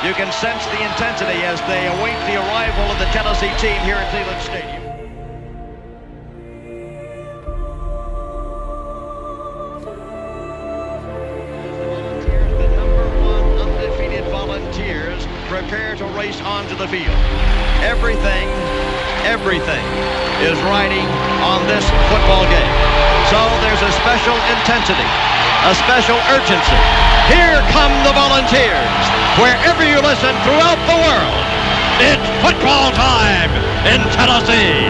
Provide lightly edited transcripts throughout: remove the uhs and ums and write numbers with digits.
You can sense the intensity as they await the arrival of the Tennessee team here at Cleveland Stadium. The #1 undefeated Volunteers prepare to race onto the field. Everything is riding on this football game. So there's a special intensity, a special urgency. Here come the Volunteers. Wherever you listen throughout the world, it's football time in Tennessee.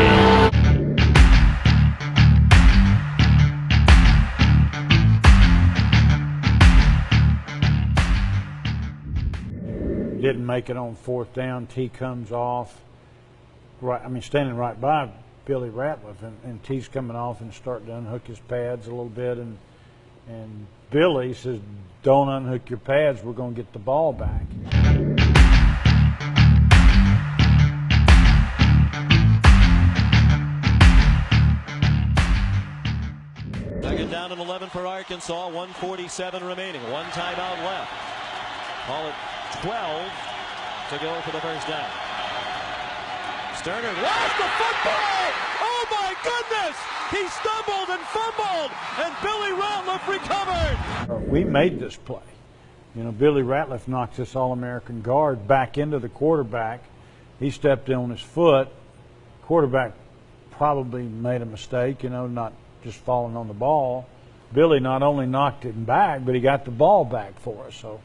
Didn't make it on 4th down. T comes off. Standing right by Billy Ratliff, and T's coming off and starting to unhook his pads a little bit, and Billy says, "Don't unhook your pads. We're going to get the ball back." Second down and 11 for Arkansas. 1:47 remaining. One timeout left. Call it 12 to go for the first down. Sterner lost the football! Oh my goodness! He stumbled and fumbled, and Billy Ratliff recovered! We made this play. Billy Ratliff knocked this All-American guard back into the quarterback. He stepped in on his foot. Quarterback probably made a mistake, not just falling on the ball. Billy not only knocked it back, but he got the ball back for us. So,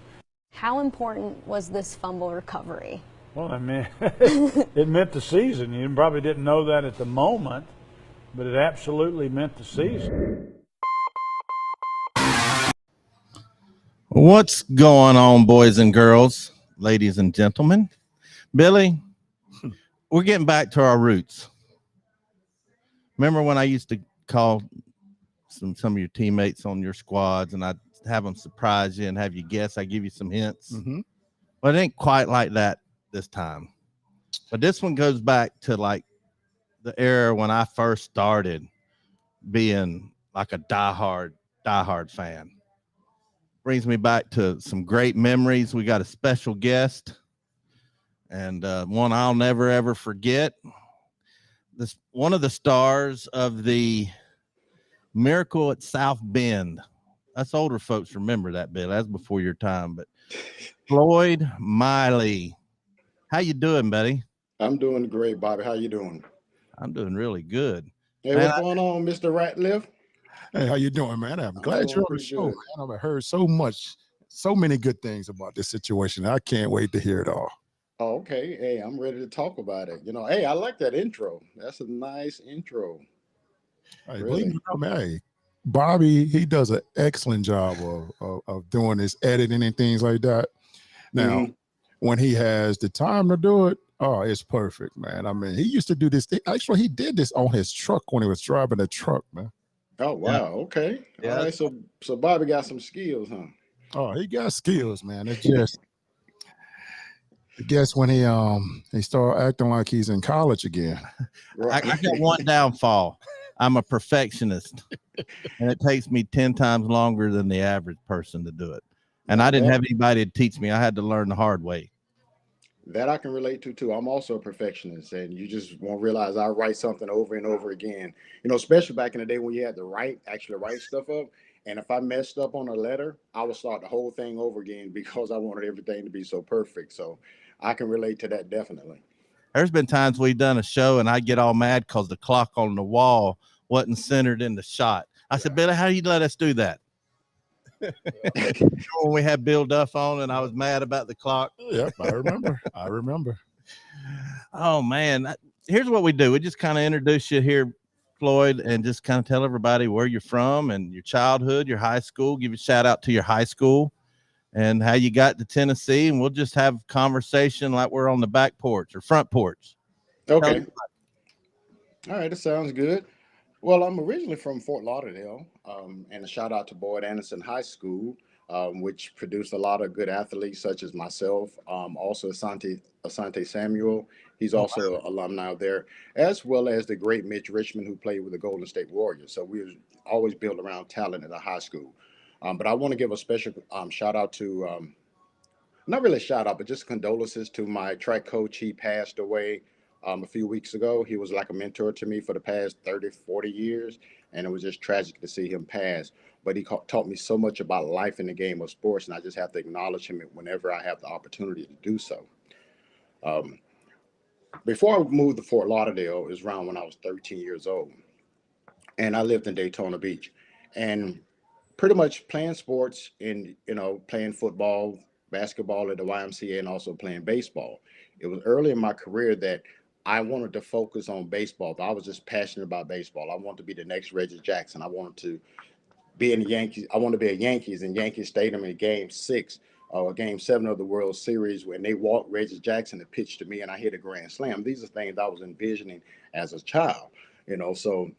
how important was this fumble recovery? Well, it meant the season. You probably didn't know that at the moment, but it absolutely meant the season. What's going on, boys and girls, ladies and gentlemen? Billy, we're getting back to our roots. Remember when I used to call some of your teammates on your squads, and I'd have them surprise you and have you guess? I give you some hints. Mm-hmm. Well, it ain't quite like that this time, but this one goes back to like the era when I first started being like a diehard fan. Brings me back to some great memories. We got a special guest, and one I'll never ever forget. This one of the stars of the Miracle at South Bend. Us older folks remember that, Bill. That's before your time, but Floyd Miley. How you doing, buddy? I'm doing great, Bobby. How you doing? I'm doing really good. Hey, what's going on, Mr. Ratliff? Hey, how you doing, man? I'm glad you're on the show, man. I've heard so many good things about this situation. I can't wait to hear it all. Oh, okay. Hey, I'm ready to talk about it. Hey, I like that intro. That's a nice intro. Hey, really? Hey, Bobby, he does an excellent job of doing his editing and things like that. Now, when he has the time to do it, oh, it's perfect, man. He used to do this. Actually, he did this on his truck when he was driving the truck, man. Oh, wow. Yeah. Okay. Yeah. All right. So Bobby got some skills, huh? Oh, he got skills, man. It's just, I guess when he started acting like he's in college again. Right. I got one downfall. I'm a perfectionist, and it takes me 10 times longer than the average person to do it. And I didn't have anybody to teach me. I had to learn the hard way. That I can relate to, too. I'm also a perfectionist, and you just won't realize I write something over and over again. Especially back in the day when you had to actually write stuff up. And if I messed up on a letter, I would start the whole thing over again because I wanted everything to be so perfect. So I can relate to that definitely. There's been times we've done a show and I get all mad because the clock on the wall wasn't centered in the shot. I said, Billy, how do you let us do that? When we had Bill Duff on and I was mad about the clock. Yep, I remember. Oh, man. Here's what we do. We just kind of introduce you here, Floyd, and just kind of tell everybody where you're from and your childhood, your high school. Give a shout out to your high school and how you got to Tennessee. And we'll just have a conversation like we're on the back porch or front porch. Okay. All right. That sounds good. Well, I'm originally from Fort Lauderdale, and a shout out to Boyd Anderson High School, which produced a lot of good athletes such as myself. Also Asante Samuel, he's also an alumni there, as well as the great Mitch Richmond, who played with the Golden State Warriors. So we was always built around talent at a high school. But I want to give a special shout out to not really a shout out, but just condolences to my track coach. He passed away a few weeks ago. He was like a mentor to me for the past 30, 40 years, and it was just tragic to see him pass. But he taught me so much about life in the game of sports, and I just have to acknowledge him whenever I have the opportunity to do so. Before I moved to Fort Lauderdale, it was around when I was 13 years old, and I lived in Daytona Beach, and pretty much playing sports and, playing football, basketball at the YMCA, and also playing baseball. It was early in my career that I wanted to focus on baseball, but I was just passionate about baseball. I wanted to be the next Reggie Jackson. I wanted to be in the Yankees. I wanted to be a Yankees in Yankee Stadium in Game 6 or Game 7 of the World Series when they walked Reggie Jackson and pitched to me and I hit a grand slam. These are things I was envisioning as a child, So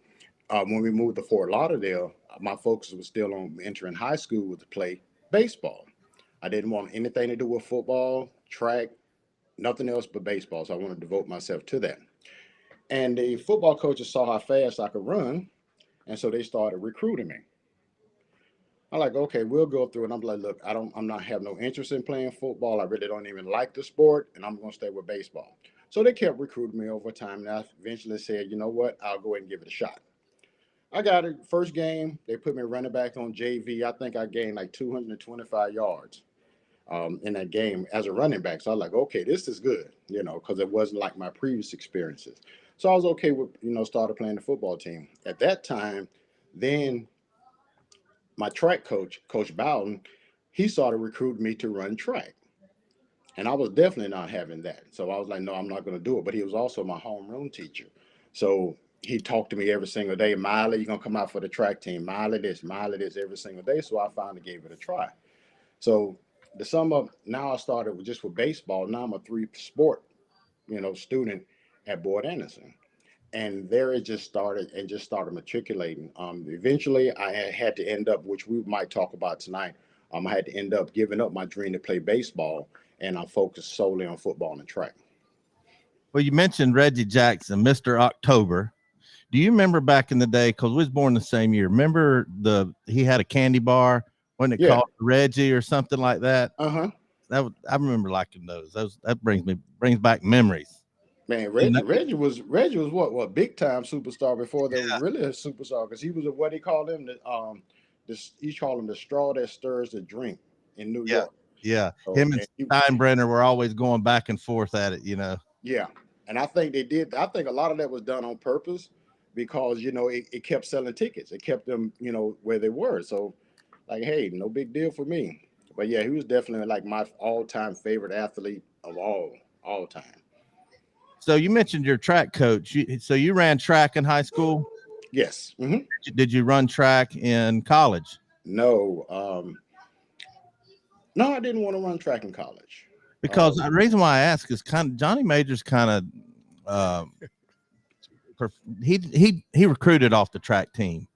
when we moved to Fort Lauderdale, my focus was still on entering high school to play baseball. I didn't want anything to do with football, track, nothing else but baseball. So I wanted to devote myself to that. And the football coaches saw how fast I could run, and so they started recruiting me. I'm like, okay, we'll go through it. I'm like, look, I'm not have no interest in playing football. I really don't even like the sport, and I'm going to stay with baseball. So they kept recruiting me over time, and I eventually said, you know what, I'll go ahead and give it a shot. I got it. First game, they put me running back on JV. I think I gained like 225 yards in that game as a running back. So I was like, okay, this is good, because it wasn't like my previous experiences. So I was okay with, started playing the football team. At that time, then my track coach, Coach Bowden, he started recruiting me to run track. And I was definitely not having that. So I was like, no, I'm not going to do it. But he was also my homeroom teacher. So he talked to me every single day. Miley, you're going to come out for the track team. Miley this every single day. So I finally gave it a try. So the sum up, now I started with baseball. Now I'm a 3-sport, student at Boyd Anderson. And there it just started matriculating. Eventually I had to end up, which we might talk about tonight. I had to end up giving up my dream to play baseball, and I focused solely on football and track. Well, you mentioned Reggie Jackson, Mr. October. Do you remember back in the day, because we was born the same year, remember he had a candy bar, wasn't it called Reggie or something like that? Uh-huh. I remember liking those. That brings back memories. Man, Reggie was what big time superstar before there was really a superstar, because he was what he called him he called him the straw that stirs the drink in New York. Yeah. So, him and Steinbrenner were always going back and forth at it, Yeah. And I think they did. I think a lot of that was done on purpose because, it kept selling tickets. It kept them, where they were. So like, hey, no big deal for me. But yeah, he was definitely like my all-time favorite athlete of all time. So you mentioned your track coach. So you ran track in high school? Yes. Mm-hmm. Did you run track in college? No. No, I didn't want to run track in college. Because the reason why I ask is Johnny Majors he recruited off the track team.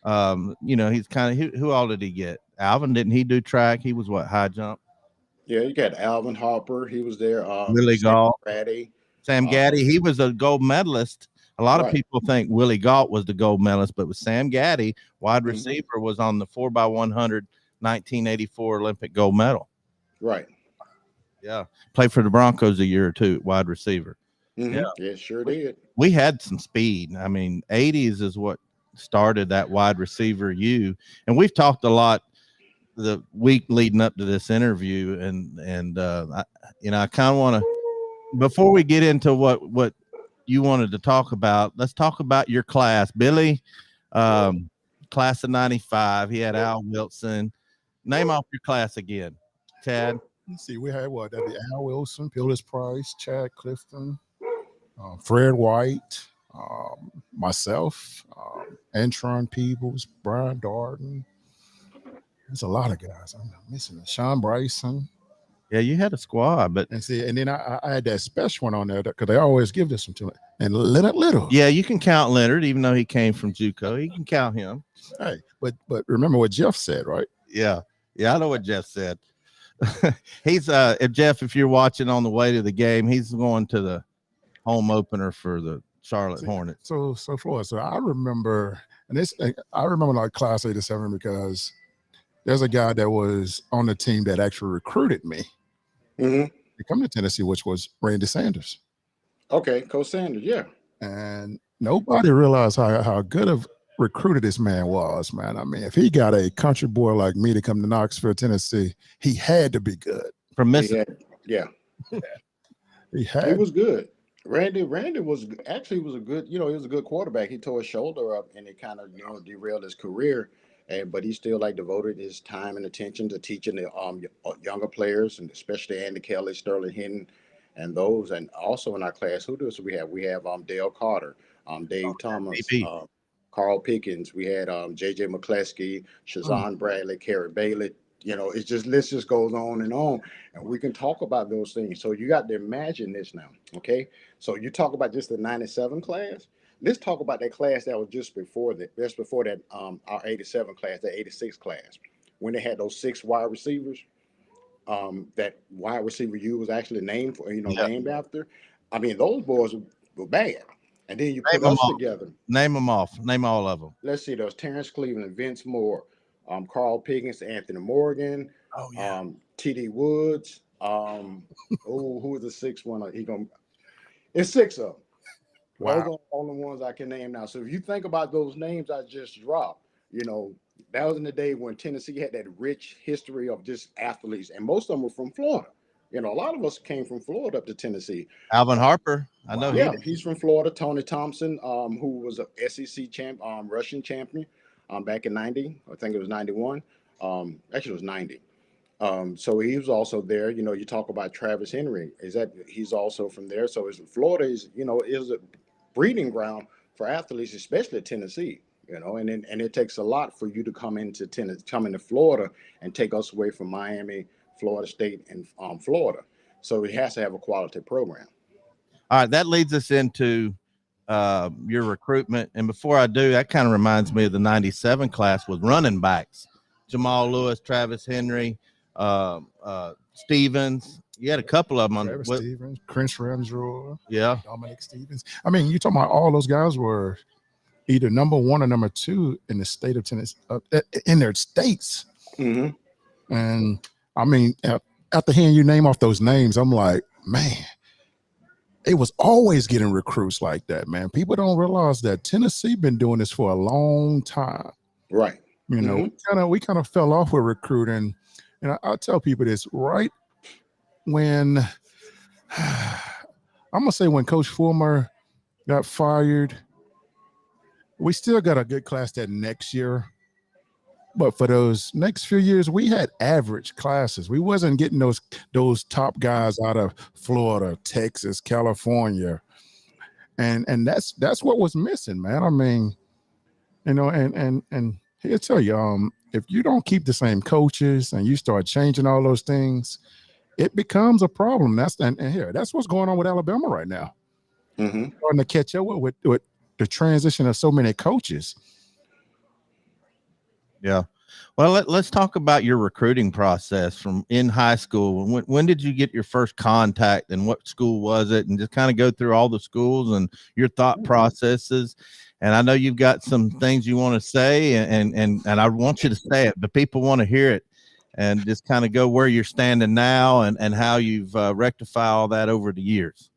He's who all did he get? Alvin, didn't he do track? He was what, high jump? Yeah, you got Alvin Harper. He was there. Willie Galt. Sam Gaddy, he was a gold medalist. A lot of people think Willie Galt was the gold medalist, but with Sam Gaddy, wide receiver, was on the 4x100 1984 Olympic gold medal. Right. Yeah. Played for the Broncos a year or two, wide receiver. Mm-hmm. Yeah, sure did. We had some speed. I mean, 80s is what started that wide receiver and we've talked a lot the week leading up to this interview, and I kind of want to, before we get into what you wanted to talk about, let's talk about your class. Billy, class of 95. He had Al Wilson. Name off your class again, Chad. Let's see, we had that'd be Al Wilson, Phyllis Price, Chad Clifton, Fred White, myself, Antron Peebles, Brian Darden. There's a lot of guys. I'm missing Sean Bryson. Yeah, you had a squad, but and then I had that special one on there because they always give this one to it. And Leonard Little. Yeah, you can count Leonard, even though he came from JUCO. You can count him. Hey, but remember what Jeff said, right? Yeah, I know what Jeff said. He's Jeff, if you're watching on the way to the game, he's going to the home opener for the Charlotte Hornets. So I remember, I remember like class 87 because there's a guy that was on the team that actually recruited me. to come to Tennessee, which was Randy Sanders. Okay, Coach Sanders, yeah. And nobody realized how good of recruiter this man was, man. I mean, if he got a country boy like me to come to Knoxville, Tennessee, he had to be good. From Mississippi. Yeah. He was good. Randy was actually a good, he was a good quarterback. He tore his shoulder up and it kind of, derailed his career. But he still devoted his time and attention to teaching the younger players, and especially Andy Kelly, Sterling Hinton, and those. And also in our class, who does we have? We have Dale Carter, Dave Thomas, Carl Pickens. We had J.J. McCleskey, Shazan Bradley, Kerry Bailey. It's just list just goes on, and we can talk about those things. So you got to imagine this now, okay? So you talk about just the 97 class. Let's talk about that class that was just before that, our 87 class, the 86 class, when they had those 6 wide receivers. That wide receiver U was actually named for, named after. I mean, those boys were bad. And then you put us together. Name them off. Name all of them. Let's see. There was Terrence Cleveland, Vince Moore, Carl Pickens, Anthony Morgan, T.D. Woods. Who was the 6th one? It's 6 of them. Wow. Those are the only ones I can name now. So if you think about those names I just dropped, that was in the day when Tennessee had that rich history of just athletes, and most of them were from Florida. A lot of us came from Florida up to Tennessee. Alvin Harper, I know. Yeah, he's from Florida. Tony Thompson, who was a SEC Russian champion back in 90. I think it was 91. Actually, it was 90. So he was also there. You talk about Travis Henry. He's also from there. So Florida is a breeding ground for athletes, especially at Tennessee. And it takes a lot for you to come into Florida and take us away from Miami, Florida State, and Florida. So it has to have a quality program. All right, that leads us into your recruitment. And before I do, that kind of reminds me of the 97 class with running backs. Jamal Lewis, Travis Henry, Stevens. You had a couple of them. Travis Stevens, Chris Ramsroy, Dominic Stevens. I mean, you talking about all those guys were either number 1 or number 2 in the state of Tennessee, in their states. Mm-hmm. And I mean, after hearing you name off those names, I'm like, man, it was always getting recruits like that, man. People don't realize that Tennessee been doing this for a long time. Right. We kind of fell off with recruiting. And I'll tell people this, right when, I'm going to say when Coach Fulmer got fired, we still got a good class that next year. But for those next few years, we had average classes. We wasn't getting those top guys out of Florida, Texas, California. And that's what was missing, man. I mean, and he'll tell you, if you don't keep the same coaches and you start changing all those things, it becomes a problem. That's what's going on with Alabama right now. Mm-hmm. Starting to catch up with the transition of so many coaches. Yeah. Well, let's talk about your recruiting process from in high school. When did you get your first contact and what school was it? And just kind of go through all the schools and your thought processes. And I know you've got some things you want to say and I want you to say it, but people want to hear it, and just kind of go where you're standing now and how you've rectified all that over the years.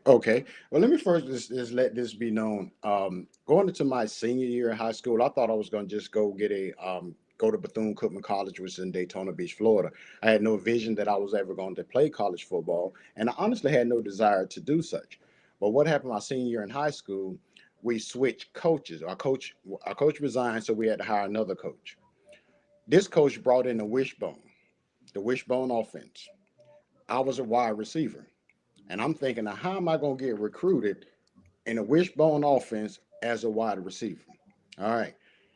Okay. Well, let me first just let this be known. Going into my senior year in high school, I thought I was going to just go get go to Bethune-Cookman College, which is in Daytona Beach, Florida. I had no vision that I was ever going to play college football, and I honestly had no desire to do such. But what happened my senior year in high school, we switched coaches. Our coach resigned, so we had to hire another coach. This coach brought in the wishbone offense. I was a wide receiver. And I'm thinking, now, how am I going to get recruited in a wishbone offense as a wide receiver? All right.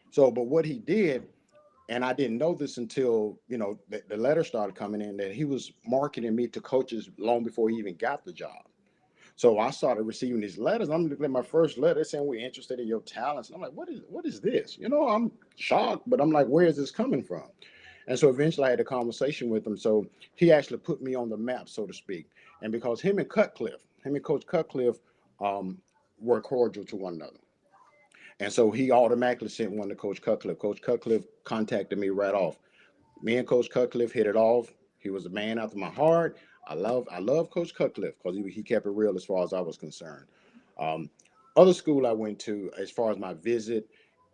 So, but what he did, and I didn't know this until, the letter started coming in, that he was marketing me to coaches long before he even got the job. So I started receiving these letters. I'm looking at my first letter saying, we're interested in your talents. And I'm like, what is this? I'm shocked, but I'm like, where is this coming from? And so eventually I had a conversation with him. So he actually put me on the map, so to speak. And because him and Coach Cutcliffe were cordial to one another. And so he automatically sent one to Coach Cutcliffe. Coach Cutcliffe contacted me right off. Me and Coach Cutcliffe hit it off. He was a man after my heart. I love Coach Cutcliffe because he kept it real as far as I was concerned. Um, Other school I went to, as far as my visit,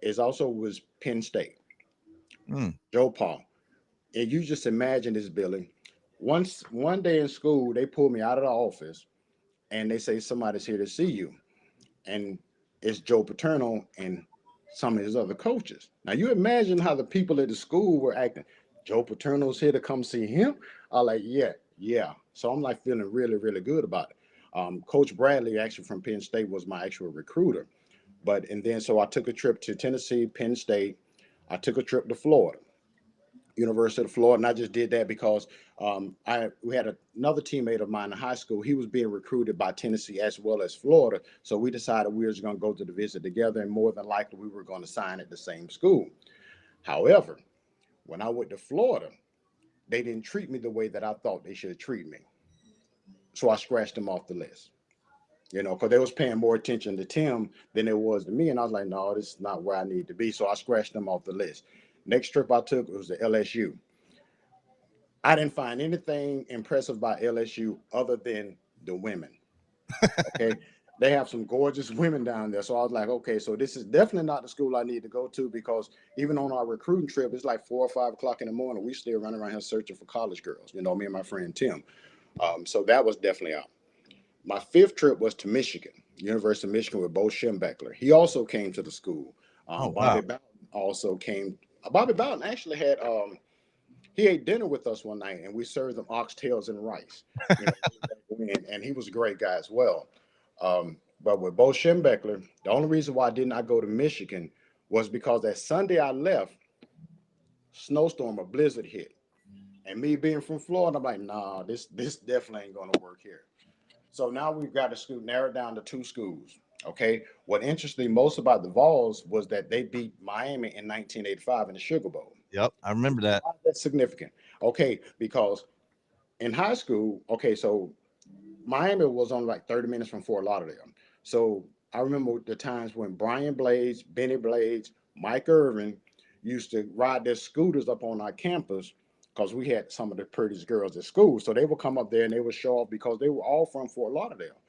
was Penn State. Mm. Joe Paul. And you just imagine this, Billy. One day in school, they pulled me out of the office and they say somebody's here to see you. And it's Joe Paterno and some of his other coaches. Now you imagine how the people at the school were acting. Joe Paterno's here to come see him. I like, yeah, yeah. So I'm like feeling really, really good about it. Coach Bradley, actually from Penn State, was my actual recruiter. And then so I took a trip to Tennessee, Penn State. I took a trip to Florida. University of Florida, and I just did that because we had another teammate of mine in high school. He was being recruited by Tennessee as well as Florida, so we decided we were just going to go to the visit together, and more than likely we were going to sign at the same school. However, when I went to Florida, they didn't treat me the way that I thought they should treat me, so I scratched them off the list. Because they was paying more attention to Tim than it was to me, and I was like, no, this is not where I need to be, so I scratched them off the list. Next trip I took was to LSU. I didn't find anything impressive about LSU other than the women. Okay. They have some gorgeous women down there. So I was like, okay, so this is definitely not the school I need to go to, because even on our recruiting trip, it's like 4 or 5 o'clock in the morning. We still running around here searching for college girls, me and my friend Tim. So that was definitely out. My 5th trip was to Michigan, University of Michigan, with Bo Schembechler. He also came to the school. Bobby Bowden also came. Bobby Bowden actually had he ate dinner with us one night, and we served them oxtails and rice. And he was a great guy as well. But with Bo Schembechler, the only reason why I did not go to Michigan was because that Sunday I left, snowstorm or blizzard hit. And me being from Florida, I'm like, nah, this definitely ain't gonna work here. So now we've got a school narrowed down to 2 schools. Okay. What interested me most about the Vols was that they beat Miami in 1985 in the Sugar Bowl. Yep, I remember that. That's significant. Okay, because in high school, okay, so Miami was only like 30 minutes from Fort Lauderdale. So I remember the times when Brian Blades, Benny Blades, Mike Irvin used to ride their scooters up on our campus, because we had some of the prettiest girls at school. So they would come up there and they would show off because they were all from Fort Lauderdale.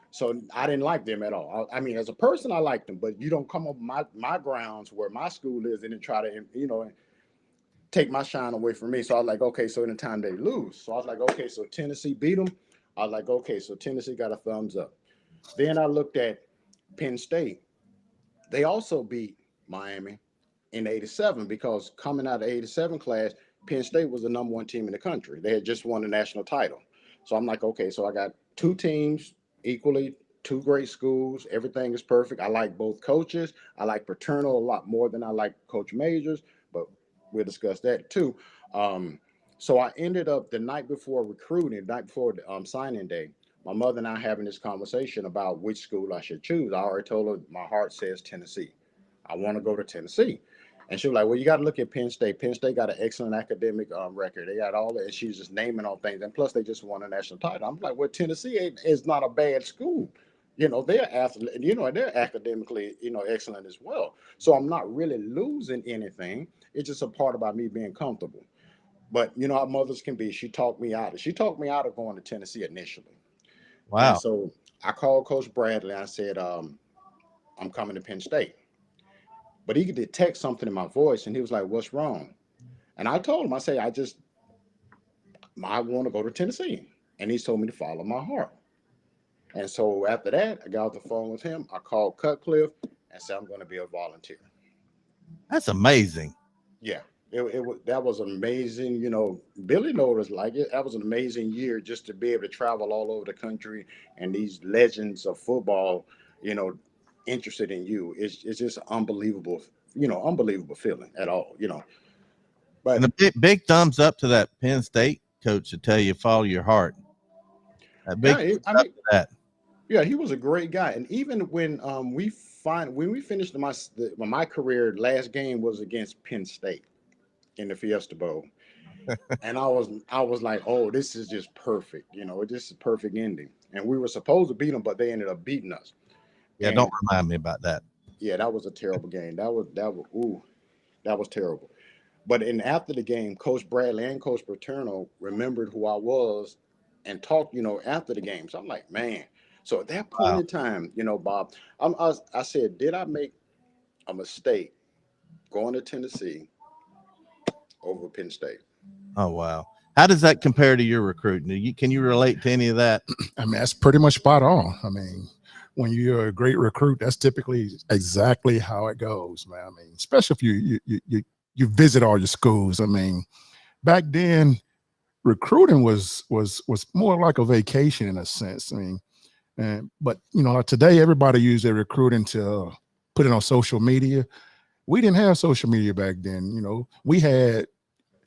So I didn't like them at all. I mean, as a person, I liked them, but you don't come up my grounds where my school is and then try to, take my shine away from me. So I was like, okay, so anytime they lose. So I was like, okay, so Tennessee beat them. I was like, okay, so Tennessee got a thumbs up. Then I looked at Penn State. They also beat Miami in 87, because coming out of 87 class, Penn State was the number 1 team in the country. They had just won the national title. So I'm like, okay, so I got 2 teams equally, 2 great schools. Everything is perfect. I like both coaches. I like Paterno a lot more than I like Coach Majors, but we'll discuss that too. So I ended up the night before recruiting, the night before the signing day, my mother and I having this conversation about which school I should choose. I already told her my heart says Tennessee. I want to go to Tennessee. And she was like, well, you got to look at Penn State. Penn State got an excellent academic record. They got all that. And she's just naming all things. And plus, they just won a national title. I'm like, well, Tennessee is not a bad school. They're they're academically, excellent as well. So I'm not really losing anything. It's just a part about me being comfortable. But how mothers can be. She talked me out of going to Tennessee initially. Wow. And so I called Coach Bradley. I said, I'm coming to Penn State. But he could detect something in my voice, and he was like, what's wrong? And I told him, I say, I want to go to Tennessee. And he told me to follow my heart. And so after that, I got off the phone with him. I called Cutcliffe and said, I'm going to be a volunteer. That's amazing. Yeah, that was amazing. Billy knows like it. That was an amazing year just to be able to travel all over the country, and these legends of football, interested in you. It's just unbelievable, unbelievable feeling at all, But and a big thumbs up to that Penn State coach to tell you follow your heart. A big that. Yeah, he was a great guy. And even when we finished my career, last game was against Penn State in the Fiesta Bowl. And I was like, oh, this is just perfect. This is a perfect ending. And we were supposed to beat them, but they ended up beating us. Yeah, don't remind me about that. Yeah, that was a terrible game. That was terrible. But after the game, Coach Bradley and Coach Paterno remembered who I was and talk, after the game. So I'm like, man. So at that point in time, Bob, I said, did I make a mistake going to Tennessee over Penn State? Oh, wow. How does that compare to your recruiting? Can you relate to any of that? I mean, that's pretty much spot on. I mean, when you're a great recruit, that's typically exactly how it goes, man. I mean, especially if you visit all your schools. I mean, back then, recruiting was more like a vacation in a sense. I mean, but like today, everybody uses their recruiting to put it on social media. We didn't have social media back then. We had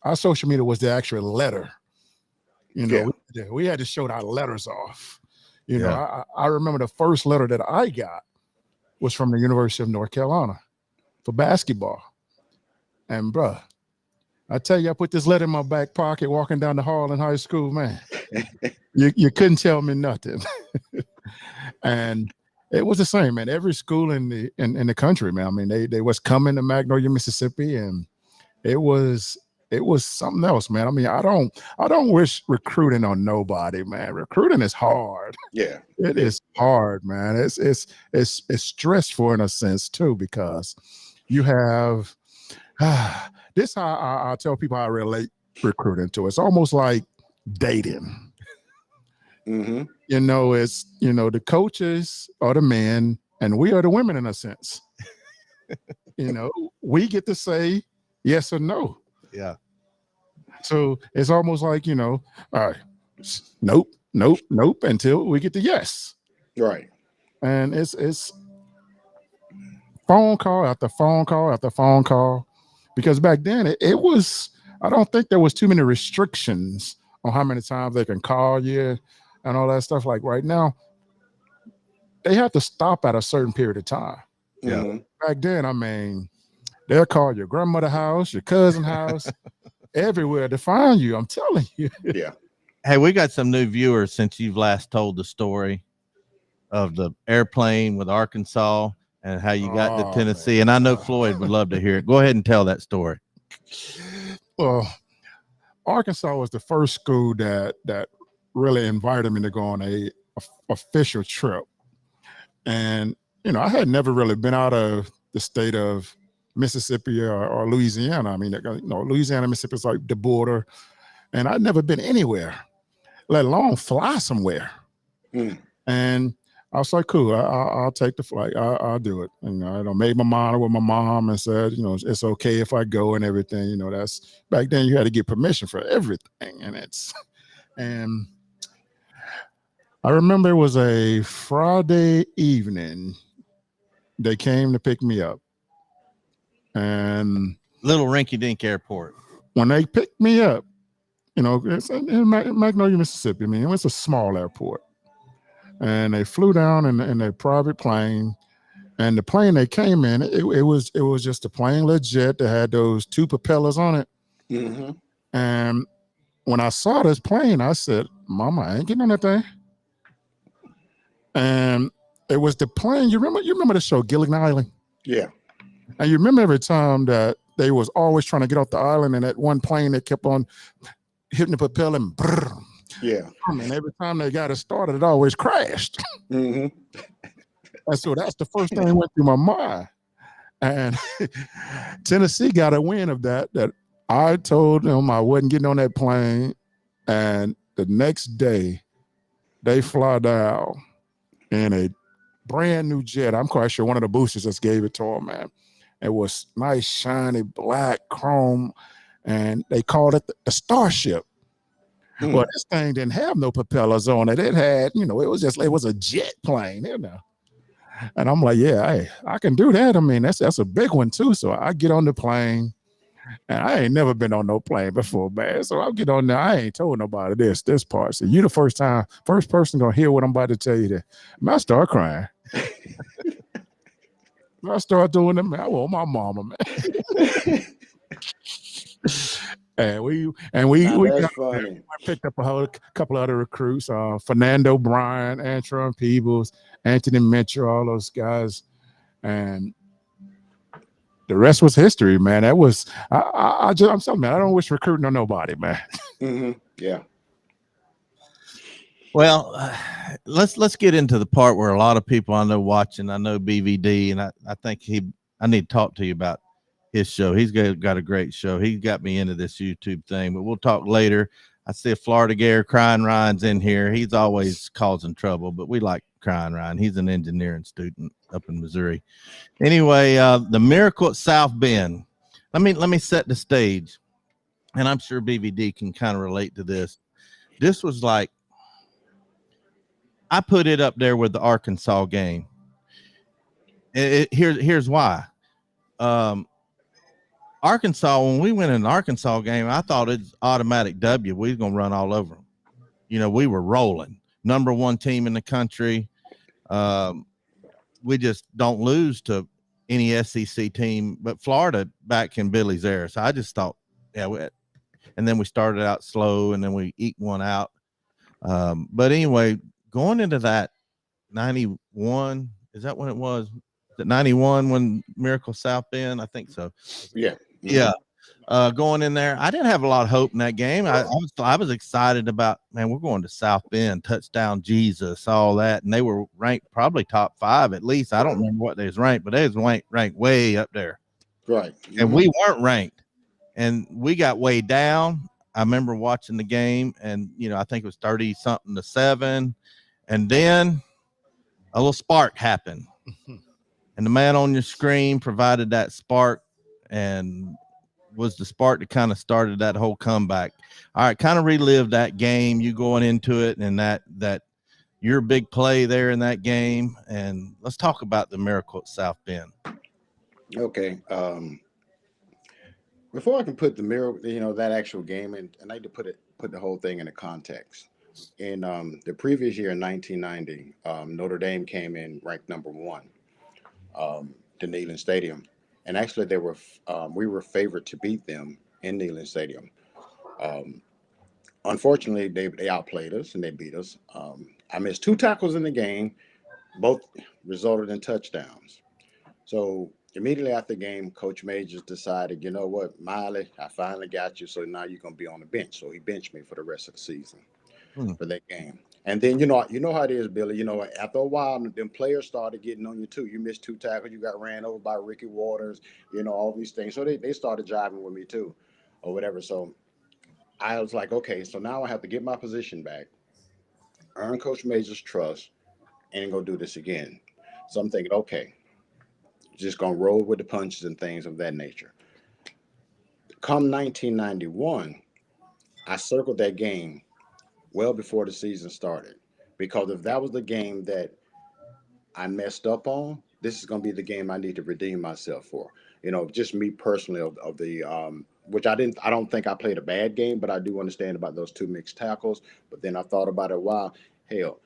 our social media was the actual letter. We had to show our letters off. I remember the first letter that I got was from the University of North Carolina for basketball. And bruh, I tell you, I put this letter in my back pocket walking down the hall in high school, man. You couldn't tell me nothing. And it was the same, man. Every school in the country, man. I mean, they was coming to Magnolia, Mississippi, and it was something else, man. I mean, I don't wish recruiting on nobody, man. Recruiting is hard. Yeah, it is hard, man. It's stressful in a sense too, because you have this. I tell people I relate recruiting to. It's almost like dating. Mm-hmm. It's the coaches are the men and we are the women in a sense. We get to say yes or no. Yeah. So it's almost like, all right, nope until we get the yes. Right. And it's phone call after phone call after phone call, because back then it was, I don't think there was too many restrictions on how many times they can call you and all that stuff. Like right now, they have to stop at a certain period of time. Yeah. Mm-hmm. Back then, I mean, they'll call your grandmother's house, your cousin's house, everywhere to find you. I'm telling you. Yeah. Hey, we got some new viewers since you've last told the story of the airplane with Arkansas and how you got to Tennessee. Man. And I know Floyd would love to hear it. Go ahead and tell that story. Well, Arkansas was the first school that really invited me to go on a official trip. And, I had never really been out of the state of Mississippi or Louisiana. I mean, Louisiana, Mississippi is like the border. And I'd never been anywhere, let alone fly somewhere. Mm. And I was like, cool, I'll take the flight. I'll do it. And I made my mind with my mom and said, it's okay if I go and everything. That's back then you had to get permission for everything. And I remember it was a Friday evening. They came to pick me up. And little rinky-dink airport. When they picked me up, it's in Magnolia, Mississippi. I mean, it was a small airport. And they flew down in a private plane. And the plane they came in, it was just a plain legit that had those two propellers on it. Mm-hmm. And when I saw this plane, I said, Mama, I ain't getting on that thing. And it was the plane. You remember the show Gilligan Island? Yeah. And you remember every time that they was always trying to get off the island, and that one plane that kept on hitting the propeller and brrr. Yeah. And every time they got it started, it always crashed. Mm-hmm. And so that's the first thing that went through my mind. And Tennessee got a win of that I told them I wasn't getting on that plane. And the next day, they fly down in a brand new jet. I'm quite sure one of the boosters just gave it to them, man. It was nice, shiny, black, chrome, and they called it the Starship. Hmm. Well, this thing didn't have no propellers on it. It had, it was a jet plane, And I'm like, yeah, hey, I can do that. I mean, that's a big one too. So I get on the plane, and I ain't never been on no plane before, man. So I get on there. I ain't told nobody this part. So you the first person gonna hear what I'm about to tell you. That I start crying. I start doing them. I want my mama, man. And we picked up a couple of other recruits, Fernando Bryan, Antron Peebles, Anthony Mitchell, all those guys, and the rest was history, man. That was I'm telling you, man, I don't wish recruiting on nobody, man. Mm-hmm. Yeah. Well, let's get into the part where a lot of people I know watching. I know BVD, and I think I need to talk to you about his show. He's got a great show. He got me into this YouTube thing, but we'll talk later. I see a Florida Gare, Crying Ryan's in here. He's always causing trouble, but we like Crying Ryan. He's an engineering student up in Missouri. Anyway, the Miracle at South Bend. Let me set the stage, and I'm sure BVD can kind of relate to this. This was like, I put it up there with the Arkansas game. Here's why. Arkansas, when we went in the Arkansas game, I thought it's automatic W. We was going to run all over them. You know, we were rolling. Number one team in the country. We just don't lose to any SEC team, but Florida back in Billy's era. So I just thought, and then we started out slow, and then we eke one out. But anyway, going into that 91, is that when it was? The 91 when Miracle South Bend? I think so. Yeah. Yeah. Going in there, I didn't have a lot of hope in that game. I was excited about, man, we're going to South Bend, touchdown Jesus, all that. And they were ranked probably top 5 at least. I don't remember what they was ranked, but they was ranked way up there. Right. And we weren't ranked. And we got way down. I remember watching the game, and, you know, I think it was 30-something to 7. And then a little spark happened. And the man on your screen provided that spark and was the spark that kind of started that whole comeback. All right, kind of relive that game, you going into it, and that your big play there in that game. And let's talk about the Miracle at South Bend. Okay. Before I can put the Miracle, you know, that actual game, and I need to put the whole thing in a context. In the previous year, in 1990, Notre Dame came in ranked number 1 to Neyland Stadium. And actually, we were favored to beat them in Neyland Stadium. Unfortunately, they outplayed us and they beat us. I missed 2 tackles in the game, both resulted in touchdowns. So immediately after the game, Coach Majors decided, you know what, Miley, I finally got you. So now you're going to be on the bench. So he benched me for the rest of the season for that game. And then, you know how it is, Billy. You know, after a while, them players started getting on you, too. You missed 2 tackles. You got ran over by Ricky Waters, you know, all these things. So they started jiving with me, too, or whatever. So I was like, okay, so now I have to get my position back, earn Coach Major's trust, and go do this again. So I'm thinking, okay, just going to roll with the punches and things of that nature. Come 1991, I circled that game well before the season started, because if that was the game that I messed up on, this is going to be the game I need to redeem myself for. You know, just me personally of the which I don't think I played a bad game, but I do understand about those 2 mixed tackles. But then I thought about it a while. Hell,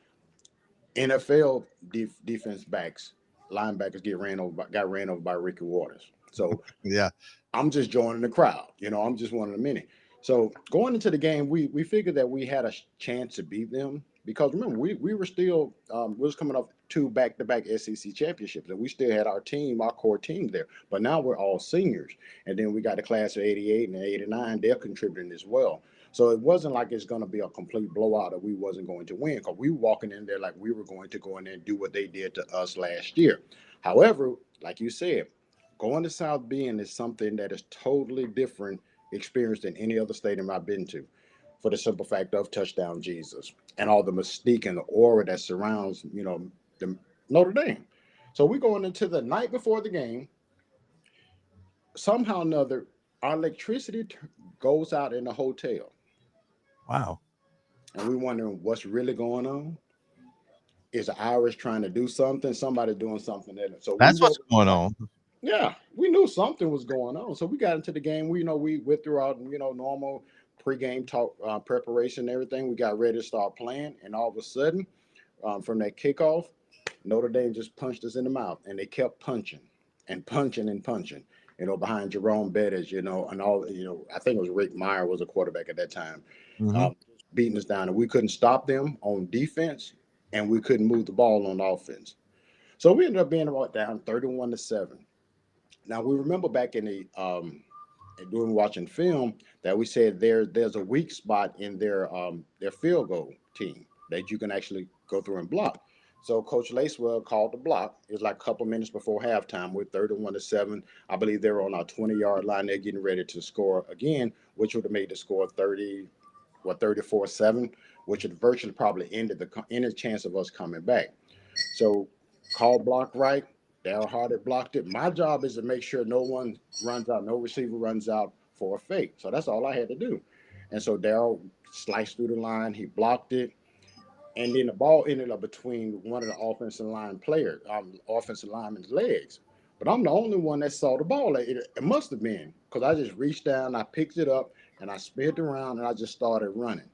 NFL defense backs, linebackers got ran over by Ricky Waters. So Yeah, I'm just joining the crowd. You know, I'm just one of the many. So going into the game, we figured that we had a chance to beat them, because remember, we were still we was coming off 2 back-to-back SEC championships, and we still had our core team there. But now we're all seniors, and then we got the class of 88 and 89. They're contributing as well. So it wasn't like it's going to be a complete blowout that we wasn't going to win, because we were walking in there like we were going to go in there and do what they did to us last year. However, like you said, going to South Bend is something that is totally different experience than any other stadium I've been to, for the simple fact of touchdown Jesus and all the mystique and the aura that surrounds, you know, the Notre Dame. So we're going into the night before the game. Somehow or another, our electricity goes out in the hotel. wow. And we're wondering what's really going on. Is the Irish trying to do something? Somebody doing something in it. So That's what's going on. Yeah, we knew something was going on. So we got into the game. We went through our, normal pregame talk, preparation and everything. We got ready to start playing. And all of a sudden, from that kickoff, Notre Dame just punched us in the mouth. And they kept punching and punching and punching, behind Jerome Bettis, and all, I think it was Rick Meyer was a quarterback at that time, beating us down. And we couldn't stop them on defense, and we couldn't move the ball on offense. So we ended up being about down 31-7. Now, we remember back in the during watching film that we said there's a weak spot in their field goal team. that you can actually go through and block. So Coach Lacewell called the block. It was like a couple minutes before halftime. We're 31-7. I believe they were on our 20-yard line. They're getting ready to score again, which would have made the score 34-7, which would virtually probably ended the chance of us coming back. So call block right. Daryl Hardy blocked it. My job is to make sure no one runs out, no receiver runs out for a fake. So that's all I had to do. And so Daryl sliced through the line. He blocked it. And then the ball ended up between one of the offensive lineman's legs. But I'm the only one that saw the ball. It must have been because I just reached down, I picked it up, and I sped around, and I just started running.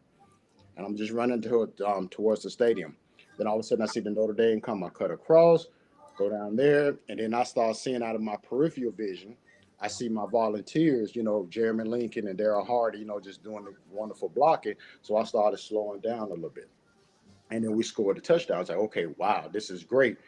And I'm just running towards the stadium. Then all of a sudden, I see the Notre Dame come. I cut across, go down there, and then I start seeing out of my peripheral vision. I see my volunteers, Jeremy Lincoln and Daryl Hardy, just doing the wonderful blocking. So I started slowing down a little bit. And then we scored a touchdown. I was like, okay, wow, this is great.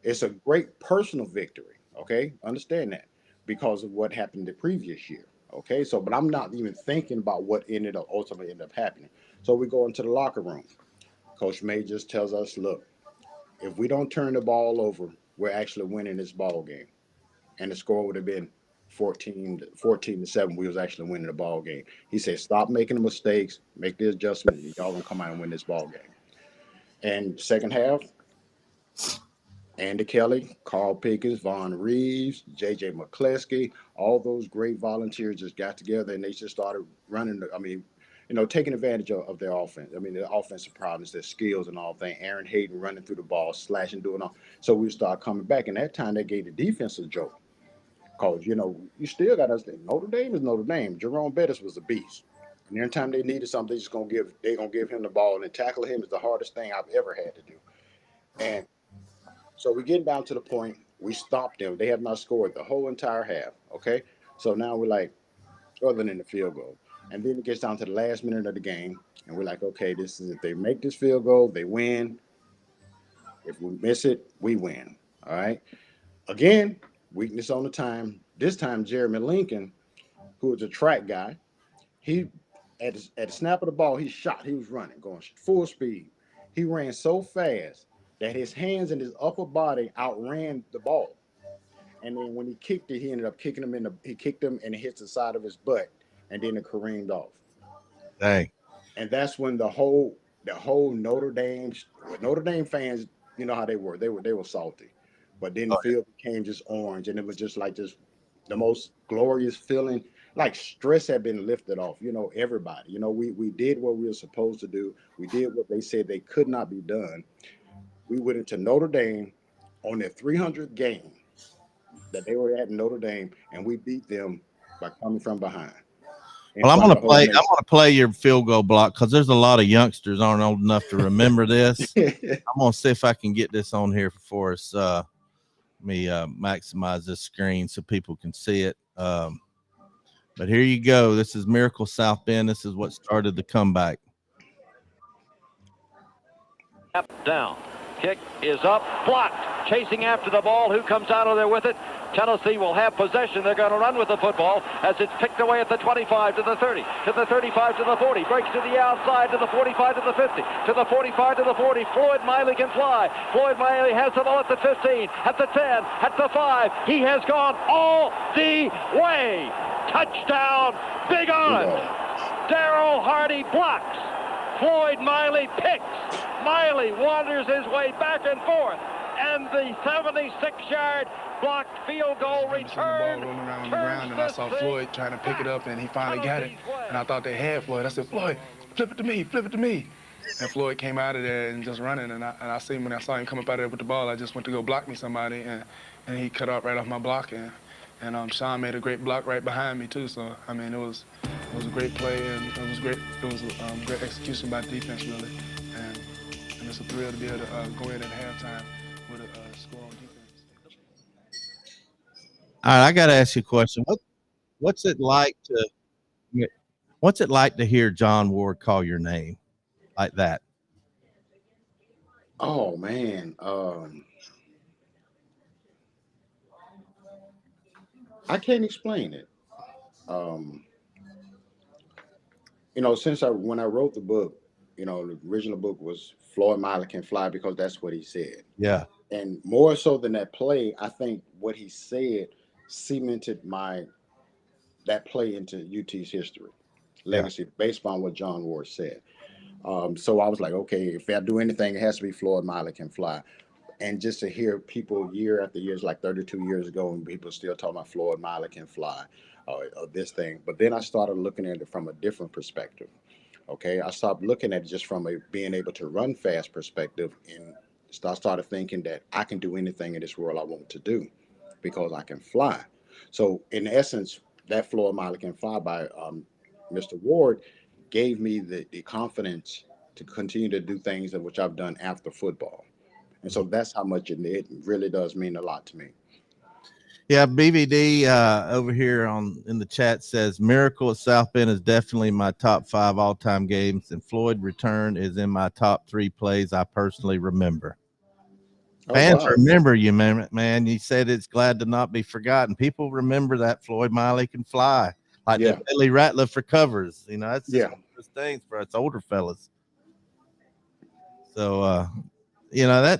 It's a great personal victory, okay? Understand that because of what happened the previous year, okay? So, but I'm not even thinking about what ultimately ended up happening. So we go into the locker room. Coach May just tells us, look, if we don't turn the ball over, we're actually winning this ball game. And the score would have been 14-7. We was actually winning the ball game. He said, stop making the mistakes, make the adjustment, and y'all gonna come out and win this ball game. And second half, Andy Kelly, Carl Pickens, Vaughn Reeves, J.J. McCleskey, all those great volunteers just got together and they just started running. Taking advantage of their offense. Their offensive problems, their skills and all that. Aaron Hayden running through the ball, slashing, doing all. So we start coming back. And that time they gave the defense a joke. Because, you still got us. Notre Dame is Notre Dame. Jerome Bettis was a beast. And every time they needed something, they're gonna give him the ball, and tackle him is the hardest thing I've ever had to do. And so we get down to the point we stopped them. They have not scored the whole entire half. Okay, so now we're like, other than the field goal, and then it gets down to the last minute of the game, and we're like, okay, this is if they make this field goal, they win. If we miss it, we win. All right. Again, weakness on the time. This time, Jeremy Lincoln, who was a track guy, he. At the snap of the ball, he shot. He was running, going full speed. He ran so fast that his hands and his upper body outran the ball. And then when he kicked it, he ended up kicking him he kicked him and it hit the side of his butt, and then it careened off. Dang. And that's when the whole Notre Dame fans, you know how they were. They were salty. But then the field became just orange, and it was just like the most glorious feeling. Like stress had been lifted off, everybody. We did what we were supposed to do. We did what they said they could not be done. We went into Notre Dame on their 300th game that they were at Notre Dame, and we beat them by coming from behind. Well, I'm gonna play your field goal block because there's a lot of youngsters aren't old enough to remember this. I'm gonna see if I can get this on here for us. Let me maximize this screen so people can see it. But here you go. This is Miracle South Bend. This is what started the comeback. Down. Kick is up. Blocked. Chasing after the ball. Who comes out of there with it? Tennessee will have possession. They're going to run with the football as it's picked away at the 25 to the 30, to the 35 to the 40, breaks to the outside to the 45 to the 50, to the 45 to the 40. Floyd Miley can fly. Floyd Miley has the ball at the 15, at the 10, at the 5. He has gone all the way. Touchdown, Big Orange. Daryl Hardy blocks. Floyd Miley picks. Miley wanders his way back and forth. And the 76-yard blocked field goal return. The ball rolling around on the ground, and I saw Floyd trying to pick it up, and he finally got it. And I thought they had Floyd. I said, Floyd, flip it to me, flip it to me. And Floyd came out of there and just running. And I seen when I saw him come up out of there with the ball, I just went to go block me somebody, and he cut out right off my block. And Sean made a great block right behind me too. So I mean, it was a great play, and it was great. It was great execution by defense, really. And it's a thrill to be able to go in at halftime with a score on defense. All right, I got to ask you a question. What's it like to hear John Ward call your name like that? Oh man, I can't explain it. Since when I wrote the book, the original book was Floyd Miley can fly because that's what he said. Yeah. And more so than that play, I think what he said cemented that play into UT's history, legacy, based on what John Ward said. So I was like, okay, if I do anything, it has to be Floyd Miley can fly. And just to hear people year after year, like 32 years ago, and people still talking about Floyd Miley can fly, or this thing. But then I started looking at it from a different perspective. Okay, I stopped looking at it just from a being able to run fast perspective, and I started thinking that I can do anything in this world I want to do because I can fly. So in essence, that Floyd Miley can fly by Mr. Ward gave me the confidence to continue to do things that which I've done after football. And so that's how much it really does mean a lot to me. Yeah, BVD over here in the chat says Miracle at South Bend is definitely my top 5 all-time games, and Floyd return is in my top 3 plays I personally remember. Fans remember you, man. You said it's glad to not be forgotten. People remember that Floyd Miley can fly, like the Billy Ratliff recovers. You know, that's just one of those things for us older fellas. So, you know,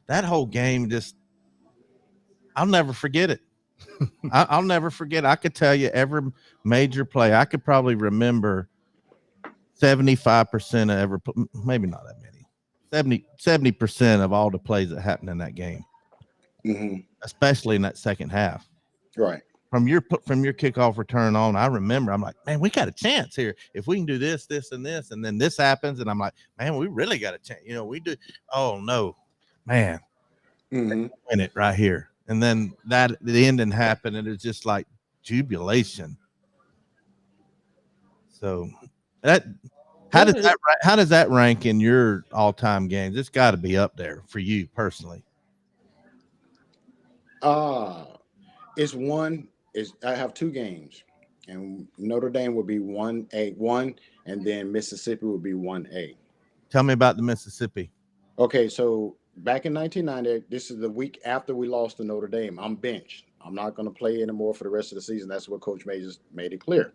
that whole game just, I'll never forget it. I'll never forget. I could tell you every major play. I could probably remember 75% of maybe not that many, 70% of all the plays that happened in that game, especially in that second half. Right. From your kickoff return on, I remember, I'm like, man, we got a chance here. If we can do this, this, and this, and then this happens, and I'm like, man, we really got a chance. You know, we do. Oh, no, man. Win it right here. And then the ending happened, and it's just like jubilation. So how does that rank in your all-time games? It's got to be up there for you personally. I have 2 games, and Notre Dame would be 1A, and then Mississippi would be 1A. Tell me about the Mississippi. Okay, so back in 1990, this is the week after we lost to Notre Dame. I'm benched. I'm not going to play anymore for the rest of the season. That's what Coach Majors made it clear.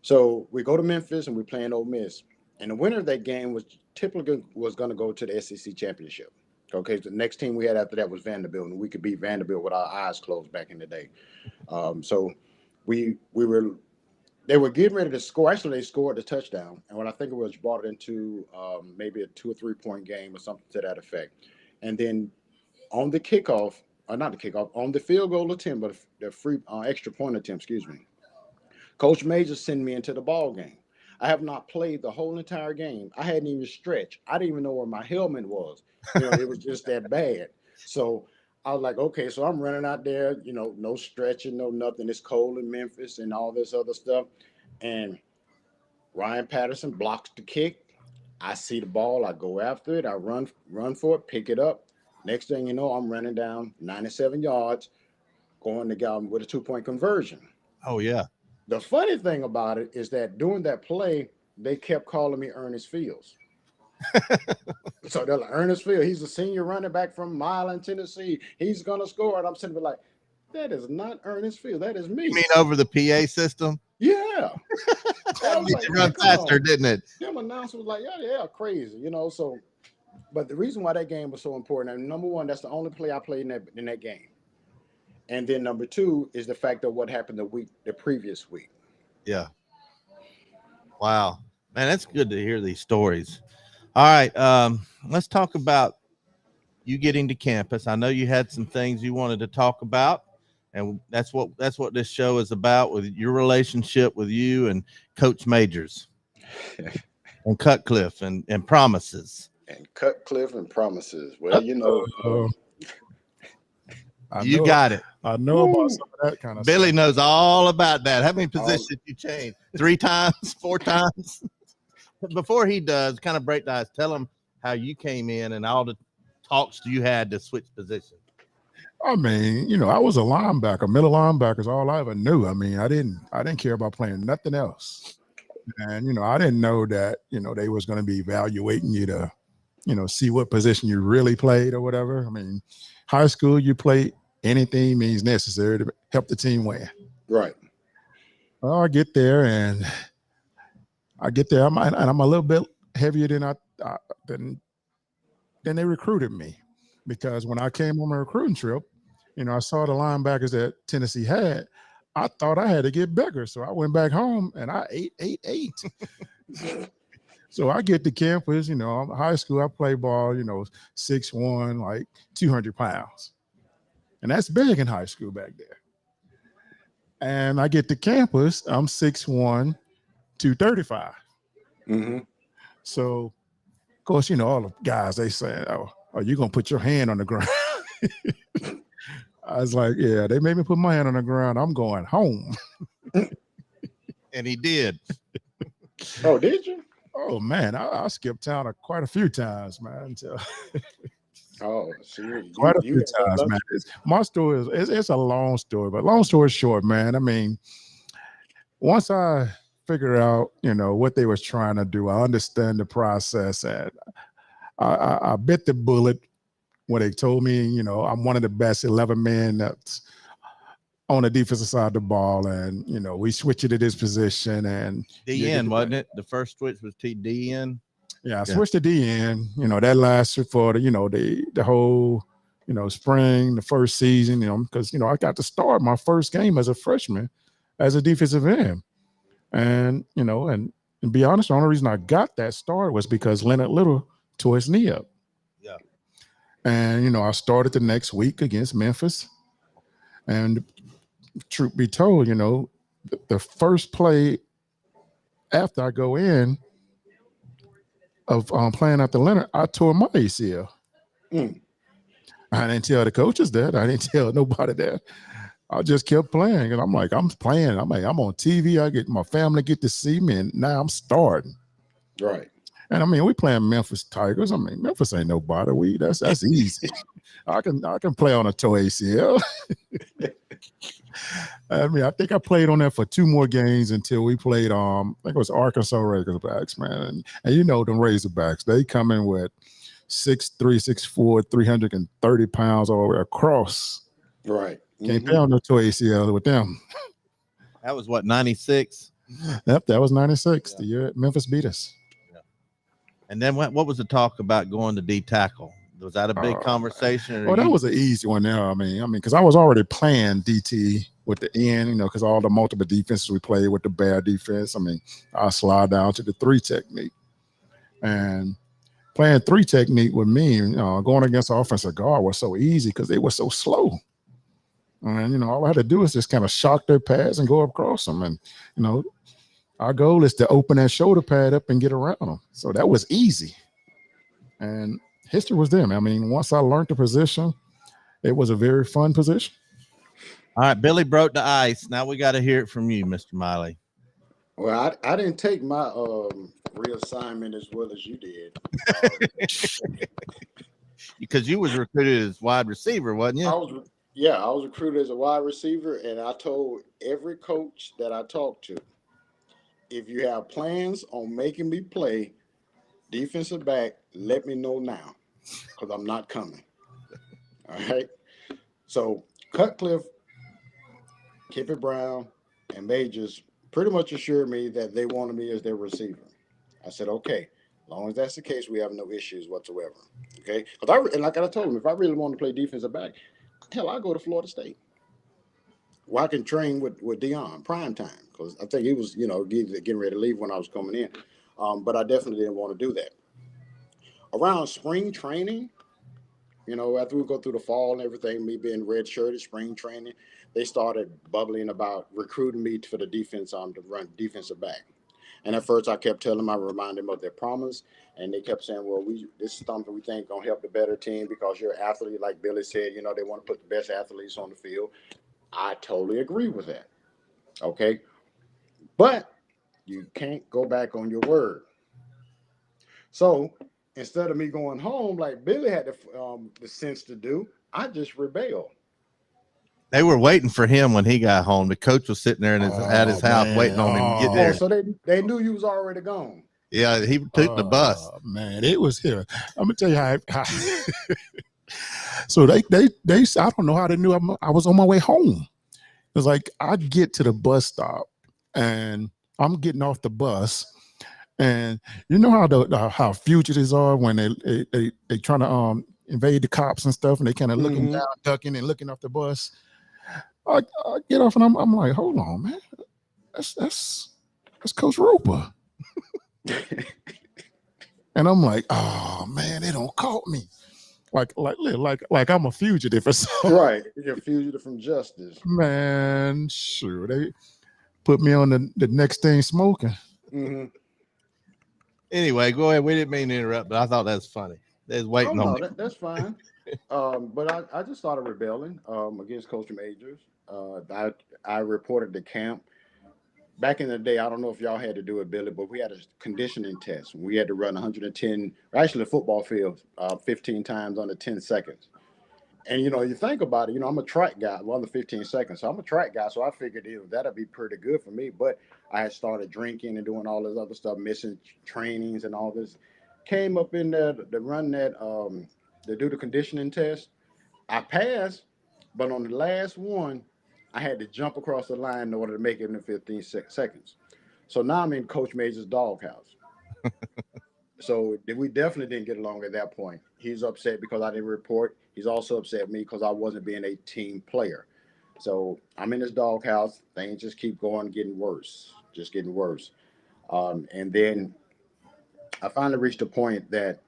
So we go to Memphis, and we're playing Ole Miss. And the winner of that game was typically going to go to the SEC championship. Okay, the next team we had after that was Vanderbilt, and we could beat Vanderbilt with our eyes closed back in the day. So they were getting ready to score. Actually, they scored the touchdown, and what I think it was brought it into maybe a 2 or 3 point game or something to that effect. And then on the kickoff, not the kickoff, on the field goal attempt, but the free extra point attempt, excuse me, Coach Major sent me into the ball game. I have not played the whole entire game. I hadn't even stretched. I didn't even know where my helmet was. You know, it was just that bad. So I was like, okay, so I'm running out there, you know, no stretching, no nothing. It's cold in Memphis and all this other stuff. And Ryan Patterson blocks the kick. I see the ball. I go after it. I run for it, pick it up. Next thing you know, I'm running down 97 yards, going to get with a 2-point conversion. Oh, yeah. The funny thing about it is that during that play, they kept calling me Ernest Fields. So they're like, Ernest Fields, he's a senior running back from Milan, Tennessee. He's going to score. And I'm sitting there like, that is not Ernest Fields. That is me. You mean over the PA system? Yeah. Like, run faster, didn't it? Them announcers was like, yeah, crazy, you know. So, but the reason why that game was so important, and number one, that's the only play I played in that game. And then number 2 is the fact of what happened the previous week. Yeah. Wow, man, that's good to hear these stories. All right, let's talk about you getting to campus. I know you had some things you wanted to talk about, and that's what this show is about, with your relationship with you and Coach Majors and Cutcliffe and promises. And Cutcliffe and promises. Well, you know. You got it. I know about some of that kind of Billy stuff. knows all about that. How many positions you changed? 3 times, 4 times? Before he does, kind of break the ice, tell him how you came in and all the talks you had to switch positions. I mean, you know, I was a linebacker. Middle linebacker is all I ever knew. I mean, I didn't care about playing nothing else. And, you know, I didn't know that, you know, they was going to be evaluating you to, you know, see what position you really played or whatever. I mean, high school, you play anything means necessary to help the team win. Right. Well, I get there, I'm a little bit heavier than I then they recruited me, because when I came on my recruiting trip, I saw the linebackers that Tennessee had. I thought I had to get bigger, so I went back home and I ate. So I get to campus, high school, I play ball, 6'1", like 200 pounds. And that's big in high school back there. And I get to campus, I'm 6'1", 235. Mm-hmm. So, of course, all the guys, they say, oh, you're going to put your hand on the ground. I was like, yeah, they made me put my hand on the ground. I'm going home. And he did. Oh, did you? Oh, man, I skipped town quite a few times, man. Oh, see, quite a few times, man. My story it's a long story, but long story short, man, I mean, once I figured out, what they was trying to do, I understand the process, and I bit the bullet when they told me, I'm one of the best 11 men that's on the defensive side of the ball, and we switched it to this position, and DN, wasn't it? The first switch was DN. Yeah, I switched to DN. That lasted for the whole spring, the first season. Because I got to start my first game as a freshman as a defensive end, and and to be honest, the only reason I got that start was because Leonard Little tore his knee up. Yeah, and I started the next week against Memphis, and truth be told, the first play after I go in of playing after Leonard, I tore my ACL. I didn't tell the coaches that. I didn't tell nobody that. I just kept playing, and I'm like, I'm playing. I'm on TV. I get my family get to see me, and now I'm starting. Right. And I mean, we playing Memphis Tigers. I mean, Memphis ain't nobody. That's easy. I can play on a toe ACL. I mean, I think I played on that for 2 more games until we played. I think it was Arkansas Razorbacks, man. And them Razorbacks, they come in with 6'3", 6'4", 330 pounds all the way across. Right. Can't play on no toe ACL with them. That was what, 96? Yep, that was 96. The year Memphis beat us. Yeah. And then what was the talk about going to D tackle? Was that a big conversation? Well, that was an easy one there. I mean, because I was already playing DT with the end, because all the multiple defenses we played with the bear defense. I mean, I slide down to the 3 technique. And playing 3 technique with me, going against offensive guard was so easy because they were so slow. And, all I had to do is just kind of shock their pads and go across them. And, our goal is to open that shoulder pad up and get around them. So that was easy. And history was them. I mean, once I learned the position, it was a very fun position. All right, Billy broke the ice. Now we got to hear it from you, Mr. Miley. Well, I didn't take my reassignment as well as you did. Because you was recruited as wide receiver, wasn't you? I was recruited as a wide receiver, and I told every coach that I talked to, if you have plans on making me play defensive back, let me know now, because I'm not coming. All right. So Cutcliffe, Kippy Brown, and Majors pretty much assured me that they wanted me as their receiver. I said, okay, as long as that's the case, we have no issues whatsoever. Okay. And like I told them, if I really want to play defensive back, hell, I'll go to Florida State. Well, I can train with Deion prime time, because I think he was, getting ready to leave when I was coming in. But I definitely didn't want to do that. Around spring training, after we go through the fall and everything, me being red-shirted, spring training, they started bubbling about recruiting me for the defense to run defensive back. And at first I kept telling them, I reminded them of their promise, and they kept saying, well, this is something we think going to help the better team because you're an athlete, like Billy said, they want to put the best athletes on the field. I totally agree with that. Okay. But you can't go back on your word. So instead of me going home like Billy had the sense to do, I just rebelled. They were waiting for him when he got home. The coach was sitting there at his house waiting on him to get there. So they knew you was already gone. Yeah, he took the bus. Man, it was here. I'm gonna tell you how. So they I don't know how they knew I was on my way home. It was like I get to the bus stop and I'm getting off the bus, And you know how fugitives are when they trying to invade the cops and stuff, and they kind of looking down, ducking, and looking off the bus. I get off and I'm like, hold on, man, that's Coach Roper. And I'm like, oh man, they don't caught me. Like I'm a fugitive or something. Right, you're a fugitive from justice. Man, sure, they put me on the next thing smoking. Anyway, go ahead. We didn't mean to interrupt, but I thought that's funny. They was waiting on me. That's fine. But I just started rebelling against Coach Majors. I reported to camp. Back in the day, I don't know if y'all had to do it, Billy, but we had a conditioning test. We had to run 110, actually the football field, 15 times under 10 seconds. And, you think about it, I'm a track guy, under 15 seconds. So I'm a track guy, so I figured that'd be pretty good for me. But I had started drinking and doing all this other stuff, missing trainings and all this. Came up in there to run that, to do the conditioning test. I passed, but on the last one, I had to jump across the line in order to make it in the 15 seconds. So now I'm in Coach Major's doghouse. So we definitely didn't get along at that point. He's upset because I didn't report. He's also upset at me because I wasn't being a team player. So I'm in his doghouse. Things just keep going, getting worse, just getting worse. And then I finally reached a point that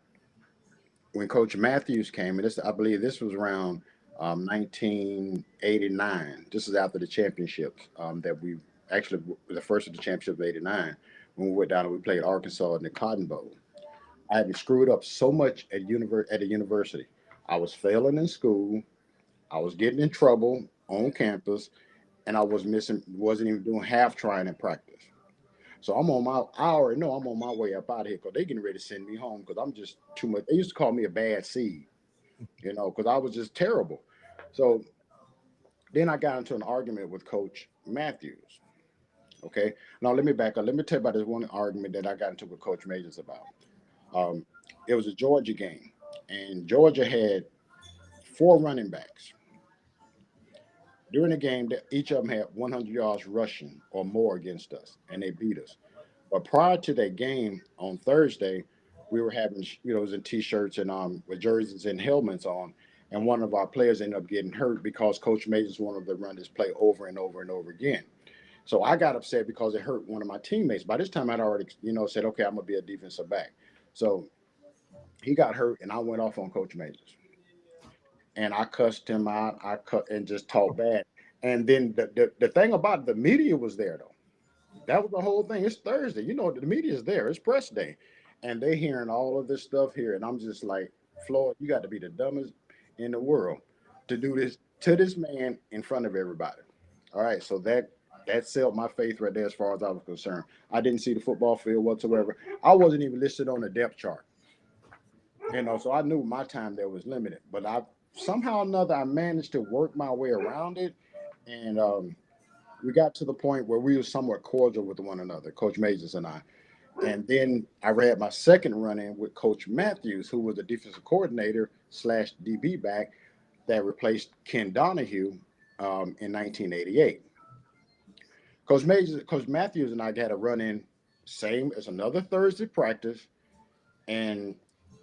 when Coach Matthews came, and I believe this was around 1989. This is after the championships that we actually the first of the championship of '89 when we went down and we played Arkansas in the Cotton Bowl. I had been screwed up so much at the university. I was failing in school. I was getting in trouble on campus, and I wasn't even doing half trying in practice. So I already know I'm on my way up out of here because they're getting ready to send me home because I'm just too much. They used to call me a bad seed, because I was just terrible. So then I got into an argument with Coach Matthews. Okay. Now let me back up. Let me tell you about this one argument that I got into with Coach Majors about. It was a Georgia game, and Georgia had 4 running backs. During the game, each of them had 100 yards rushing or more against us, and they beat us. But prior to that game on Thursday, we were having, it was in T-shirts and with jerseys and helmets on, and one of our players ended up getting hurt because Coach Majors wanted to run this play over and over and over again. So I got upset because it hurt one of my teammates. By this time, I'd already, said, okay, I'm going to be a defensive back. So he got hurt, and I went off on Coach Majors. And I cussed him out. I cut and just talked bad. And then the thing about it, the media was there, though. That was the whole thing. It's Thursday. The media is there. It's press day. And they hearing all of this stuff here. And I'm just like, Floyd, you got to be the dumbest in the world to do this to this man in front of everybody. All right. So that sealed my faith right there as far as I was concerned. I didn't see the football field whatsoever. I wasn't even listed on the depth chart. So I knew my time there was limited. But somehow or another, I managed to work my way around it. And we got to the point where we were somewhat cordial with one another, Coach Majors and I. And then I had my second run-in with Coach Matthews, who was the defensive coordinator / DB back that replaced Ken Donahue in 1988. Coach Matthews and I had a run-in, same as another Thursday practice, and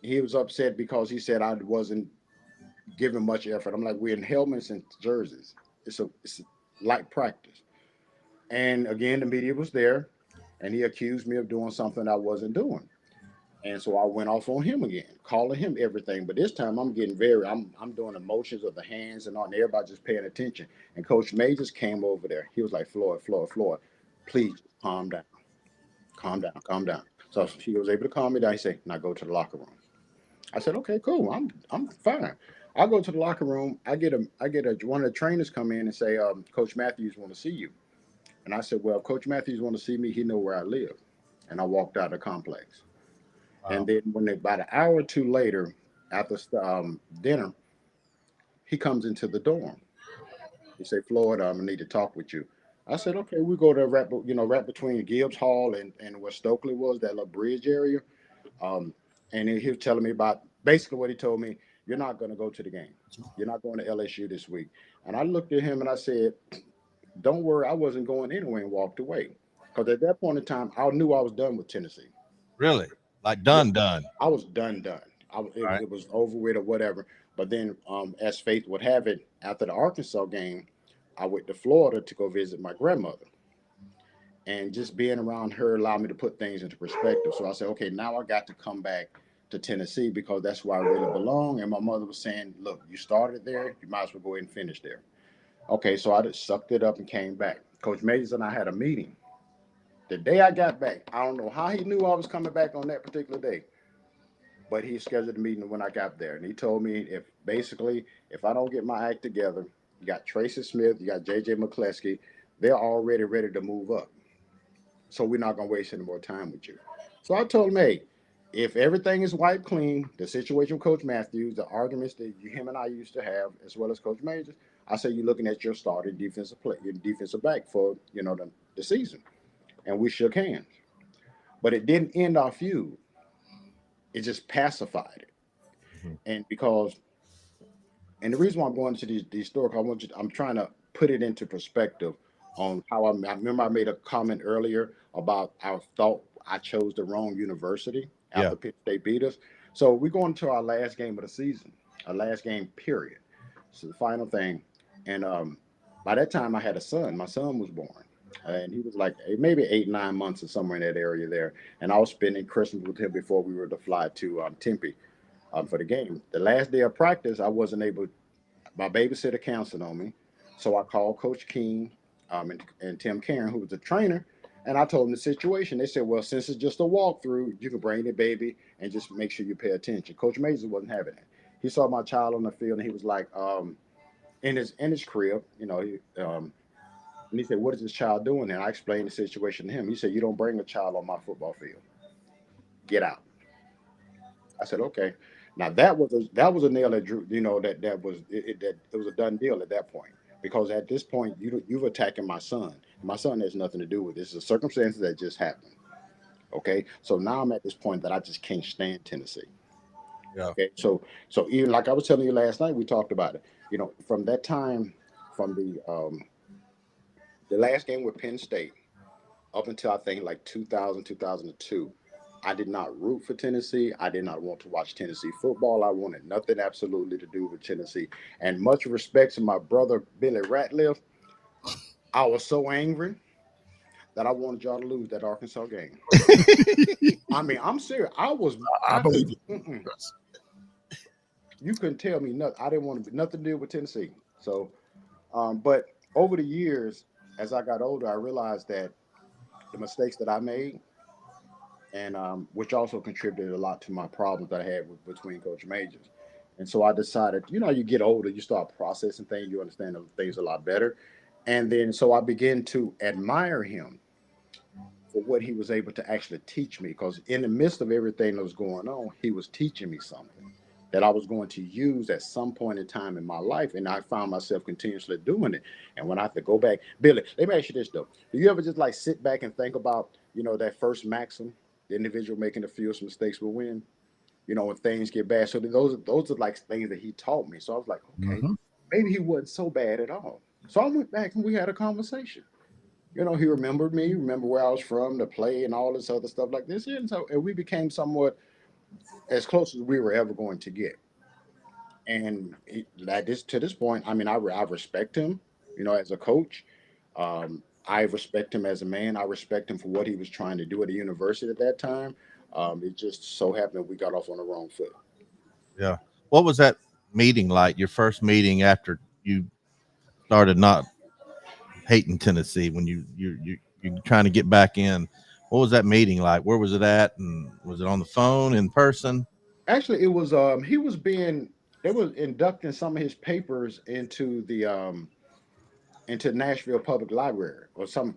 he was upset because he said I wasn't giving much effort. I'm like, we're in helmets and jerseys. It's light practice. And again, the media was there, and he accused me of doing something I wasn't doing. And so I went off on him again, calling him everything. But this time I'm getting I'm doing emotions of the hands and all, and everybody just paying attention. And Coach Majors came over there. He was like, Floyd, please calm down. Calm down. So he was able to calm me down. He said, now go to the locker room. I said, okay, cool. I'm fine. I go to the locker room. I get one of the trainers come in and say, Coach Matthews want to see you. And I said, well, if Coach Matthews want to see me, he know where I live. And I walked out of the complex. Wow. And then about an hour or two later, after dinner, he comes into the dorm. He said, Floyd, I need to talk with you. I said, okay, we go to right between Gibbs Hall and where Stokely was, that little bridge area. And he was telling me about basically what he told me. You're not going to go to the game. You're not going to LSU this week. And I looked at him and I said, don't worry, I wasn't going anywhere, and walked away. Because at that point in time, I knew I was done with Tennessee. Really? Like done. I was done. It was over with or whatever. But then, as fate would have it, after the Arkansas game, I went to Florida to go visit my grandmother. And just being around her allowed me to put things into perspective. So I said, okay, now I got to come back to Tennessee because that's where I really belong. And my mother was saying, look, you started there, you might as well go ahead and finish there. Okay, so I just sucked it up and came back. Coach Majors and I had a meeting. The day I got back, I don't know how he knew I was coming back on that particular day, but he scheduled a meeting when I got there. And he told me if I don't get my act together, you got Tracy Smith, you got J.J. McCleskey, they're already ready to move up. So we're not going to waste any more time with you. So I told him, hey, if everything is wiped clean, the situation with Coach Matthews, the arguments that him and I used to have, as well as Coach Majors, I say you're looking at your starting your defensive back for the season. And we shook hands. But it didn't end our feud. It just pacified it. And the reason why I'm going into these stories, I'm trying to put it into perspective on how I remember I made a comment earlier about I thought I chose the wrong university after Pitt State beat us. So we're going to our last game of the season, our last game period. So the final thing. And by that time I had a son. My son was born. And he was like maybe 8-9 months or somewhere in that area there. And I was spending Christmas with him before we were to fly to Tempe for the game. The last day of practice, I wasn't able. My babysitter canceled on me, so I called Coach King and Tim Karen, who was the trainer, and I told them the situation. They said, "Well, since it's just a walkthrough, you can bring the baby and just make sure you pay attention." Coach Majors wasn't having it. He saw my child on the field, and he was like, in his crib, and he said, "What is this child doing?" And I explained the situation to him. He said, "You don't bring a child on my football field. Get out." I said, "Okay." Now that was a nail that drew. That was it was a done deal at that point, because at this point you've attacking my son. My son has nothing to do with this. It's a circumstance that just happened. Okay, so now I'm at this point that I just can't stand Tennessee. Yeah. Okay, so even like I was telling you last night, we talked about it. From that time, from the last game with Penn State up until I think like 2000, 2002, I did not root for Tennessee. I did not want to watch Tennessee football. I wanted nothing absolutely to do with Tennessee. And much respect to my brother, Billy Ratliff, I was so angry that I wanted y'all to lose that Arkansas game. I mean, I'm serious. I believe you. You couldn't tell me nothing. I didn't want to nothing to do with Tennessee. So, but over the years, as I got older, I realized that the mistakes that I made, and which also contributed a lot to my problems that I had between Coach Majors. And so I decided, you get older, you start processing things, you understand things a lot better. And then so I began to admire him for what he was able to actually teach me, because in the midst of everything that was going on, he was teaching me something that I was going to use at some point in time in my life. And I found myself continuously doing it. And when I have to go back, Billy, let me ask you this though. Do you ever just like sit back and think about, that first maxim, the individual making a few mistakes will win, when things get bad? So those are like things that he taught me. So I was like, okay, maybe he wasn't so bad at all. So I went back and we had a conversation. He remembered me, remember where I was from, the play, and all this other stuff like this. And we became somewhat as close as we were ever going to get. And to this point, I mean, I respect him, as a coach. I respect him as a man. I respect him for what he was trying to do at the university at that time. It just so happened we got off on the wrong foot. Yeah. What was that meeting like? Your first meeting after you started not hating Tennessee, when you're trying to get back in? What was that meeting like? Where was it at? And was it on the phone, in person? Actually, it was they were inducting some of his papers into the into Nashville Public Library or some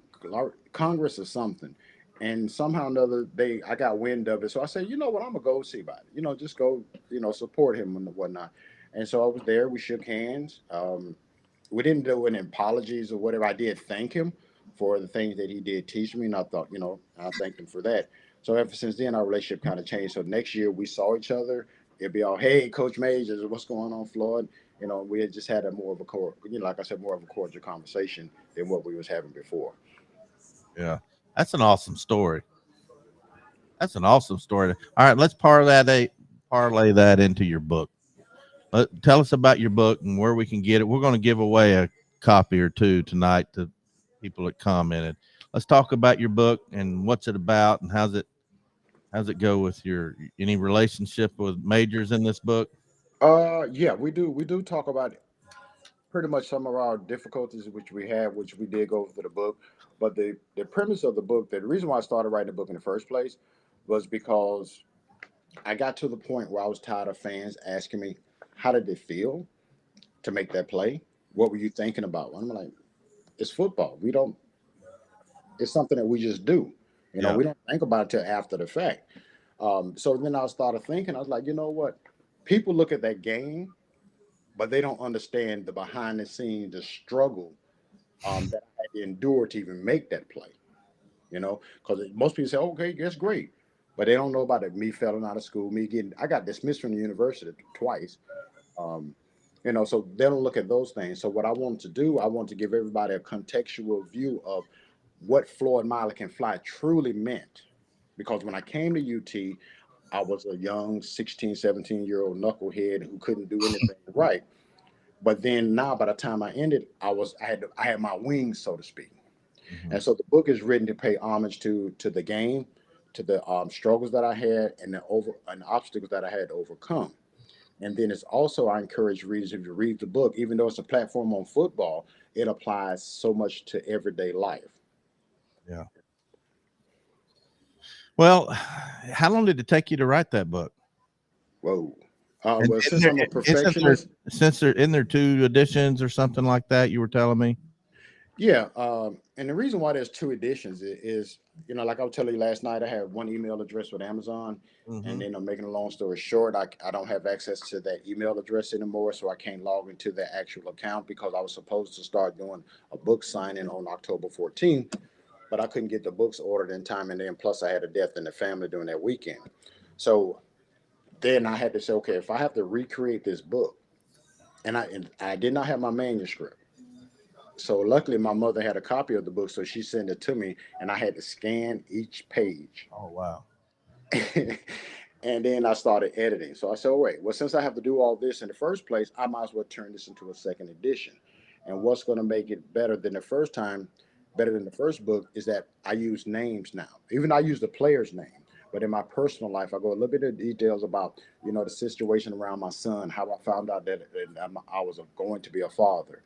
Congress or something. And somehow or another, I got wind of it. So I said, you know what, I'm gonna go see about it. Just go, support him and whatnot. And so I was there. We shook hands. We didn't do any apologies or whatever. I did thank him for the things that he did teach me, and I thought, I thanked him for that. So ever since then, our relationship kind of changed. So next year we saw each other. It'd be all, hey, Coach Majors, what's going on, Floyd? We had just had more of a like I said, more of a cordial conversation than what we was having before. Yeah, that's an awesome story. That's an awesome story. All right, let's parlay that into your book. Tell us about your book and where we can get it. We're going to give away a copy or two tonight to people that commented. Let's talk about your book and what's it about and how's it go with any relationship with majors in this book? Yeah, we do talk about pretty much some of our difficulties which we had, which we did go through the book. But the premise of the book, the reason why I started writing the book in the first place was because I got to the point where I was tired of fans asking me, how did it feel to make that play? What were you thinking about? I'm like, it's football. It's something that we just do. Yeah. We don't think about it till after the fact. So then I started thinking, I was like, you know what? People look at that game, but they don't understand the behind the scenes, the struggle that I had to endure to even make that play. Because most people say, okay, that's great. But they don't know about it. Me failing out of school, I got dismissed from the university twice. So they don't look at those things. So what I wanted to do, I want to give everybody a contextual view of what Floyd Miley Can Fly truly meant. Because when I came to UT, I was a young 16, 17-year-old knucklehead who couldn't do anything right. But then now, by the time I ended, I had my wings, so to speak. Mm-hmm. And so the book is written to pay homage to the game, to the struggles that I had, and the obstacles that I had to overcome. And then it's also, I encourage readers, if you read the book, even though it's a platform on football, it applies so much to everyday life. Yeah. Well, how long did it take you to write that book? Whoa. Well, since I'm a perfectionist. Isn't there 2 editions or something like that, you were telling me? Yeah. And the reason why there's 2 editions is, like I was telling you last night, I had one email address with Amazon. Mm-hmm. And then I'm making a long story short, I don't have access to that email address anymore. So I can't log into the actual account because I was supposed to start doing a book signing on October 14th. But I couldn't get the books ordered in time. And then plus I had a death in the family during that weekend. So then I had to say, okay, if I have to recreate this book, and I did not have my manuscript. So luckily my mother had a copy of the book. So she sent it to me and I had to scan each page. Oh, wow. And then I started editing. So I said, all right, well, since I have to do all this in the first place, I might as well turn this into a second edition. And what's going to make it better than the first book is that I use names now. Even I use the player's name. But in my personal life, I go a little bit of details about, the situation around my son, how I found out that I was going to be a father,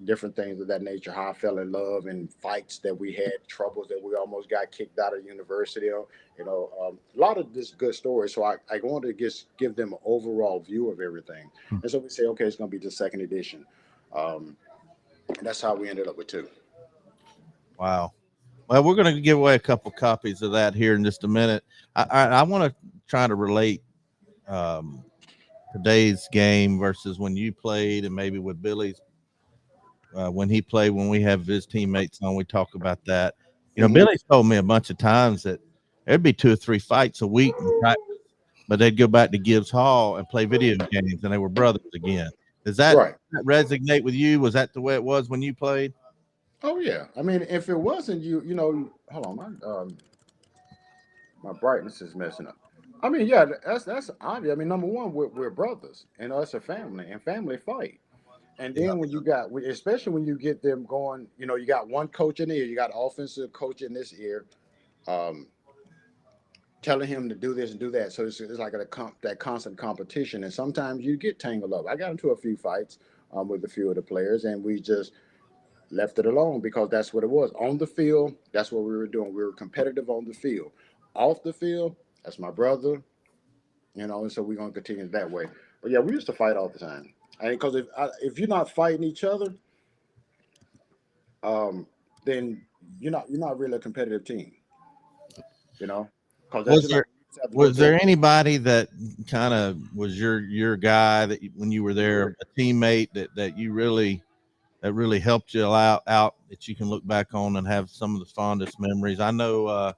different things of that nature, how I fell in love and fights that we had, troubles that we almost got kicked out of university, a lot of this good stories. So I wanted to just give them an overall view of everything. And so we say, okay, it's going to be the second edition. And that's how we ended up with 2. Wow. Well, we're going to give away a couple copies of that here in just a minute. I want to try to relate today's game versus when you played and maybe with Billy's when he played, when we have his teammates on, we talk about that. Mm-hmm. Billy's told me a bunch of times that there'd be 2 or 3 fights a week in practice, but they'd go back to Gibbs Hall and play video games and they were brothers again. Does that resonate with you? Was that the way it was when you played? Oh yeah. I mean, if it wasn't hold on, my brightness is messing up. I mean, yeah, that's obvious. I mean, number one, we're brothers, and it's a family, and family fight. And then when you got, especially when you get them going, you got one coach in the ear, you got offensive coach in this ear, telling him to do this and do that. So it's like that constant competition, and sometimes you get tangled up. I got into a few fights with a few of the players, and we just left it alone because that's what it was. On the field, that's what we were doing. We were competitive on the field. Off the field, that's my brother, and so we're going to continue that way. But yeah, we used to fight all the time. Because if you're not fighting each other, then you're not really a competitive team. Was there anybody that kind of was your guy that when you were there, a teammate that really helped you out that you can look back on and have some of the fondest memories? I know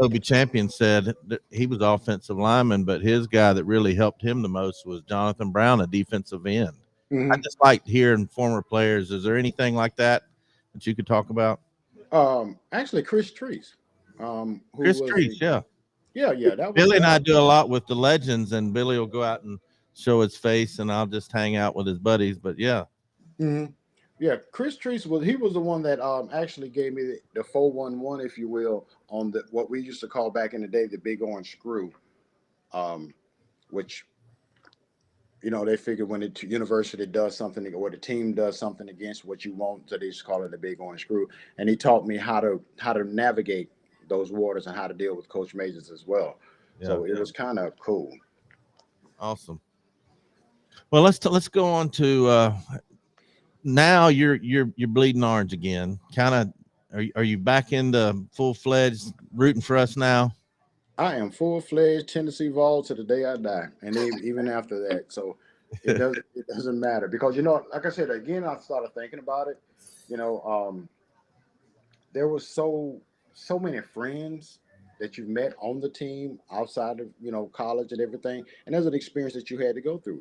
Toby Champion said that he was offensive lineman, but his guy that really helped him the most was Jonathan Brown, a defensive end. Mm-hmm. I just like hearing former players. Is there anything like that you could talk about? Actually, Chris Treese. Chris Treese, yeah. Yeah, that was Billy and I do a lot with the legends, and Billy will go out and show his face, and I'll just hang out with his buddies. But yeah. Mm-hmm. Yeah, Chris Treese was the one that actually gave me the 411, if you will, on the what we used to call back in the day the big orange screw, which they figure when the university does something or the team does something against what you want, so they just call it the big orange screw. And he taught me how to navigate those waters and how to deal with Coach Majors as well. Yeah, so it was kind of cool. Awesome. Well, let's go on to now you're bleeding orange again. Kind of, are you back into full-fledged rooting for us now? I am full-fledged Tennessee Vols to the day I die, and even after that. So it doesn't matter because like I said again, I started thinking about it. There was so many friends that you've met on the team outside of college and everything, and there's an experience that you had to go through.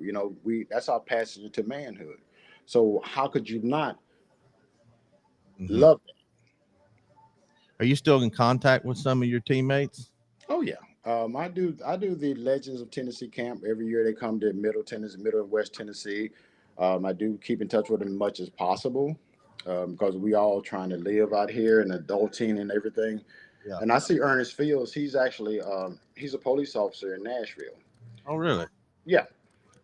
That's our passage into manhood. So how could you not love it? Are you still in contact with some of your teammates? Oh yeah. I do the Legends of Tennessee camp every year. They come to Middle and West Tennessee. I do keep in touch with them as much as possible because we all trying to live out here and adulting and everything. Yeah. And I see Ernest Fields. He's actually he's a police officer in Nashville. Oh, really? Yeah.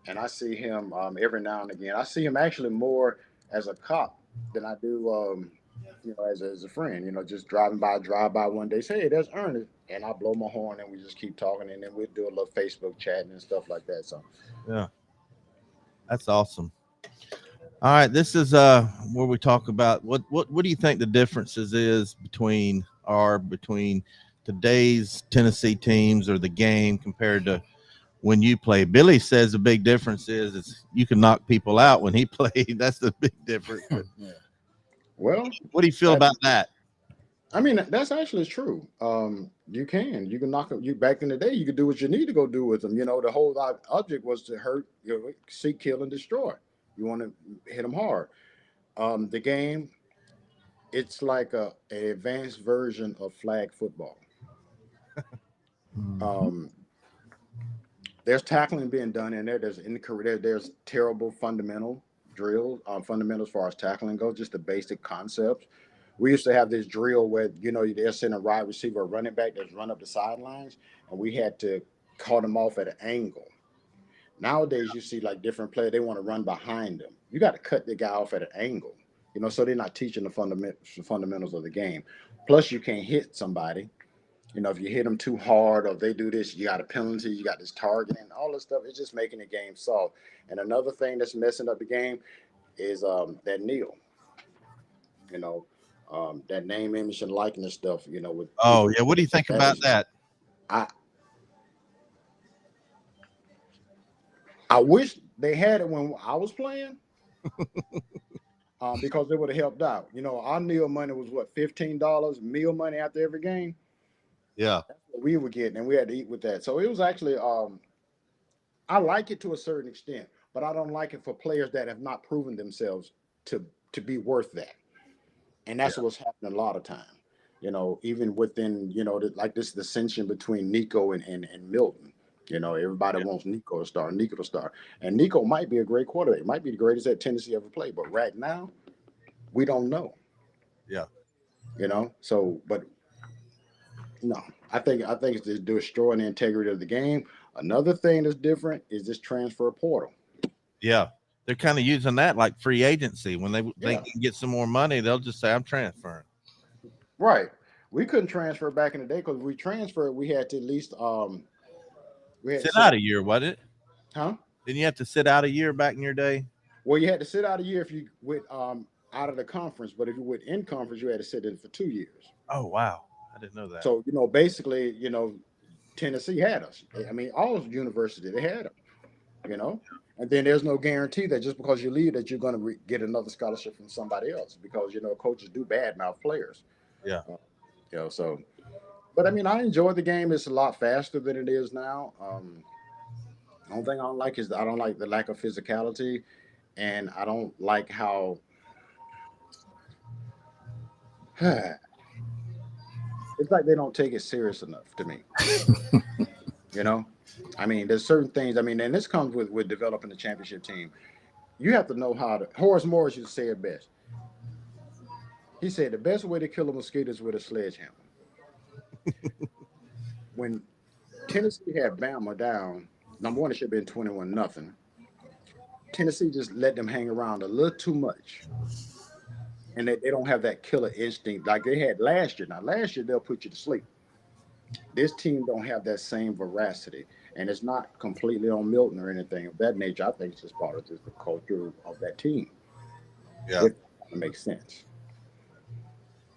And I see him every now and again. I see him actually more as a cop than I do as a friend. Just drive by one day, say, hey, there's Ernest. And I blow my horn and we just keep talking, and then we do a little Facebook chatting and stuff like that. So yeah, that's awesome. All right, this is where we talk about what do you think the differences is between today's Tennessee teams or the game compared to when you play? Billy says the big difference is you can knock people out when he played. That's the big difference. Yeah. Well, what do you feel about that? I mean, that's actually true. You can knock them. You back in the day, you could do what you need to go do with them. The whole object was to hurt, seek, kill, and destroy. You want to hit them hard. The game, it's like an advanced version of flag football. There's tackling being done in there. There's terrible fundamental drills, fundamentals as far as tackling goes, just the basic concepts. We used to have this drill where, they're sending a wide receiver, a running back that's run up the sidelines, and we had to cut them off at an angle. Nowadays, you see like different players, they want to run behind them. You got to cut the guy off at an angle, so they're not teaching the fundamentals of the game. Plus, you can't hit somebody. If you hit them too hard or if they do this, you got a penalty, you got this targeting, all this stuff. It's just making the game soft. And another thing that's messing up the game is that kneel. That name, image, and likeness stuff, with what do you think about that? I wish they had it when I was playing, because it would have helped out. Our meal money was what, $15 meal money after every game. Yeah, that's what we were getting, and we had to eat with that. So it was actually, I like it to a certain extent, but I don't like it for players that have not proven themselves to be worth that. And that's what's happening a lot of time, even within, like this dissension between Nico and Milton. Everybody wants Nico to start. And Nico might be a great quarterback. Might be the greatest that Tennessee ever played. But right now, we don't know. Yeah. So, but no, I think it's destroying the integrity of the game. Another thing that's different is this transfer portal. Yeah. They're kind of using that like free agency. When they can get some more money, they'll just say, I'm transferring. Right. We couldn't transfer back in the day because we transferred. We had to at least sit out a year, wasn't it? Huh? Didn't you have to sit out a year back in your day? Well, you had to sit out a year if you went out of the conference, but if you went in conference, you had to sit in for 2 years. Oh, wow. I didn't know that. So, basically, Tennessee had us. I mean, all of universities, they had them, And then there's no guarantee that just because you leave that you're going to get another scholarship from somebody else because, coaches do badmouth players. Yeah. So, but I mean, I enjoy the game. It's a lot faster than it is now. The only thing I don't like is I don't like the lack of physicality, and I don't like how It's like they don't take it serious enough to me. You know, I mean, there's certain things. I mean, and this comes with developing a championship team. You have to know how to. Horace Morris used to say it best. He said the best way to kill a mosquito is with a sledgehammer. When Tennessee had Bama down, number one, it should have been 21-0. Tennessee just let them hang around a little too much. And they don't have that killer instinct like they had last year. Now, last year, they'll put you to sleep. This team don't have that same veracity. And it's not completely on Milton or anything of that nature. I think it's just part of just the culture of that team. Yeah. It makes sense.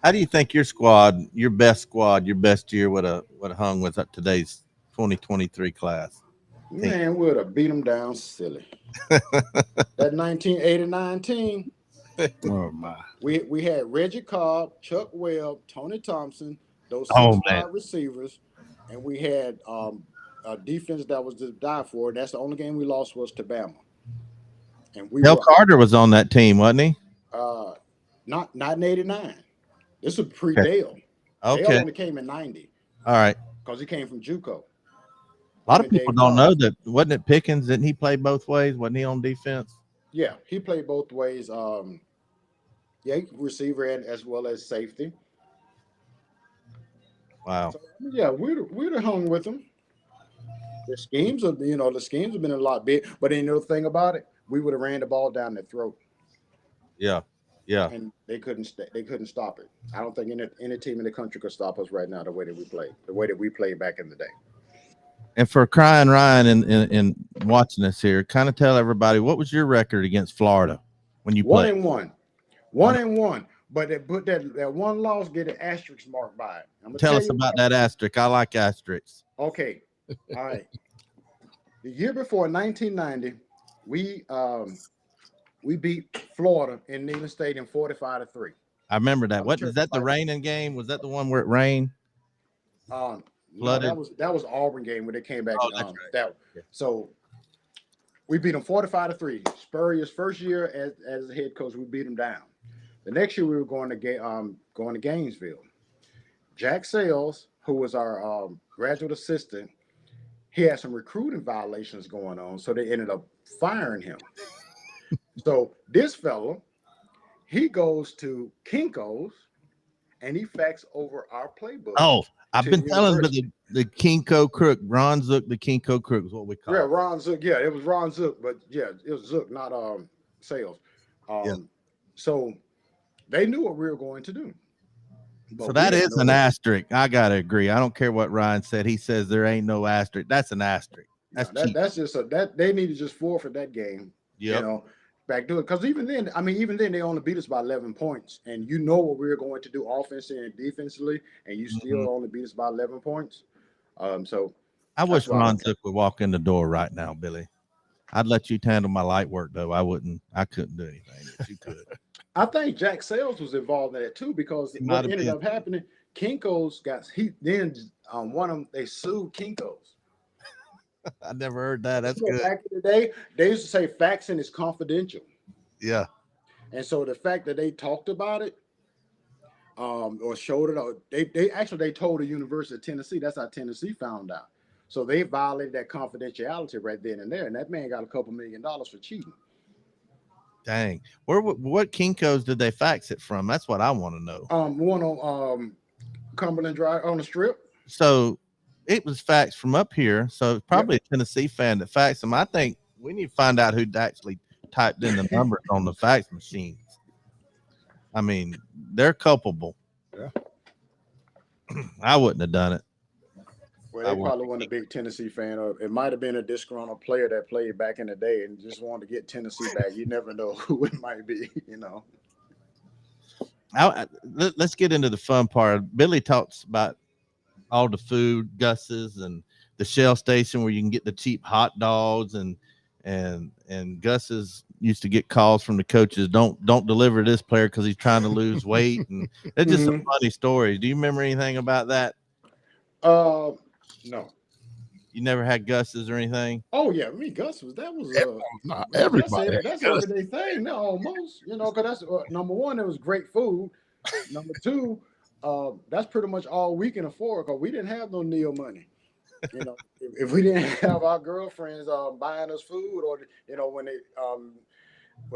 How do you think your best year would have hung with today's 2023 class? Man, we would have beat them down silly. That 1989 team. Oh my! We had Reggie Cobb, Chuck Webb, Tony Thompson, those 6'5" receivers, and we had a defense that was to die for. That's the only game we lost was to Bama. And Del Carter was on that team, wasn't he? Not in '89. This was pre-Dale. Okay. Dale only came in '90. All right. Because he came from JUCO. A lot of people don't know that. Wasn't it Pickens? Didn't he play both ways? Wasn't he on defense? Yeah, he played both ways. Receiver and as well as safety. Wow. So, yeah, we'd have hung with them. The schemes have been a lot big, but you know the thing about it, we would have ran the ball down their throat. Yeah. Yeah. And they couldn't stop it. I don't think any team in the country could stop us right now the way that we played back in the day. And for crying Ryan and watching us here, kind of tell everybody, what was your record against Florida when you played? 1-1. But they put that one loss, get an asterisk mark by it. Tell us about that asterisk. I like asterisks. Okay. All right. The year before, 1990, we beat Florida in Neyland Stadium 45-3. I remember that. What is that? The raining game? Was that the one where it rained? No, Flooded? that was Auburn game where they came back. Oh, that's right. So we beat them 45-3. Spurrier's first year as a head coach, we beat them down. The next year we were going to Gainesville. Jack Sales, who was our graduate assistant, he had some recruiting violations going on, so they ended up firing him. So this fellow, he goes to Kinko's and he faxed over our playbook. Oh, I've been telling the Kinko Crook, Ron Zook, the Kinko Crook is what we call it. Yeah, Ron Zook. Yeah, it was Ron Zook, but yeah, it was Zook, not Sales. So they knew what we were going to do. So that is an asterisk. I gotta agree. I don't care what Ryan said. He says there ain't no asterisk. That's an asterisk. That's just they need to just forfeit that game. Yep. You know, back to it. Because even then they only beat us by 11 points, and you know what we were going to do offensively and defensively, and you still only beat us by 11 points. So I wish Ron Zook would walk in the door right now, Billy. I'd let you handle my light work though. I couldn't do anything, but you could. I think Jack Sales was involved in that too, because what ended up happening, Kinko's they sued Kinko's. I never heard that. That's good. Back in the day, they used to say faxing is confidential. Yeah. And so the fact that they talked about it, or showed it, or they told the University of Tennessee. That's how Tennessee found out. So they violated that confidentiality right then and there, and that man got a couple $1 million for cheating. Dang. What Kinko's did they fax it from? That's what I want to know. One on Cumberland Drive on the Strip. So it was faxed from up here. So it's probably a Tennessee fan that faxed them. I think we need to find out who actually typed in the numbers on the fax machines. I mean, they're culpable. Yeah. I wouldn't have done it. Well, they probably wasn't a big Tennessee fan, or it might have been a disgruntled player that played back in the day and just wanted to get Tennessee back. You never know who it might be, you know. Let's get into the fun part. Billy talks about all the food, Gus's, and the Shell Station where you can get the cheap hot dogs, and Gus's used to get calls from the coaches, don't deliver this player because he's trying to lose weight, and it's just some funny stories. Do you remember anything about that? No. You never had Gus's or anything? Oh yeah, Gus was not everybody. That's everyday thing now, almost. You know, because that's number one, it was great food. Number two, that's pretty much all we can afford because we didn't have no Neo money. You know, if we didn't have our girlfriends buying us food, or when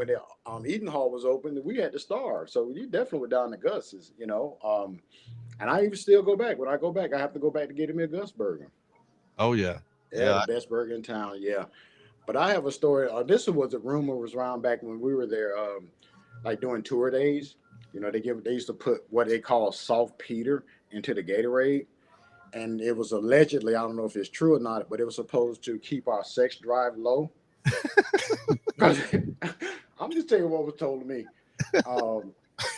the eating hall was open, we had to starve. So you definitely were down to Gus's. And I even still go back. When I go back, I have to go back to get me a Gus burger. Oh yeah, The best burger in town. Yeah. But I have a story. This was a rumor was around back when we were there, like doing tour days. They used to put what they call saltpeter into the Gatorade. And it was allegedly, I don't know if it's true or not, but it was supposed to keep our sex drive low. I'm just telling you what was told to me.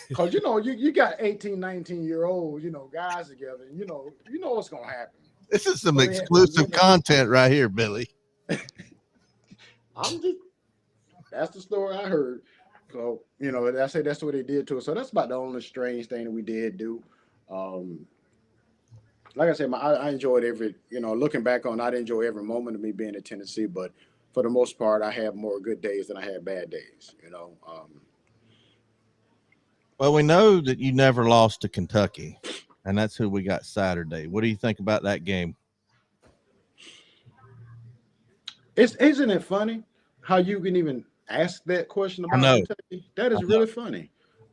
Because, you got 18, 19-year-olds, guys together, and you know what's going to happen. This is some exclusive content right here, Billy. That's the story I heard. So, I say that's what they did to us. So that's about the only strange thing that we did do. Like I said, I enjoyed looking back on, I didn't enjoy every moment of me being in Tennessee, but for the most part, I have more good days than I had bad days, Well, we know that you never lost to Kentucky, and that's who we got Saturday. What do you think about that game? Isn't it funny how you can even ask that question about Kentucky? That is really funny.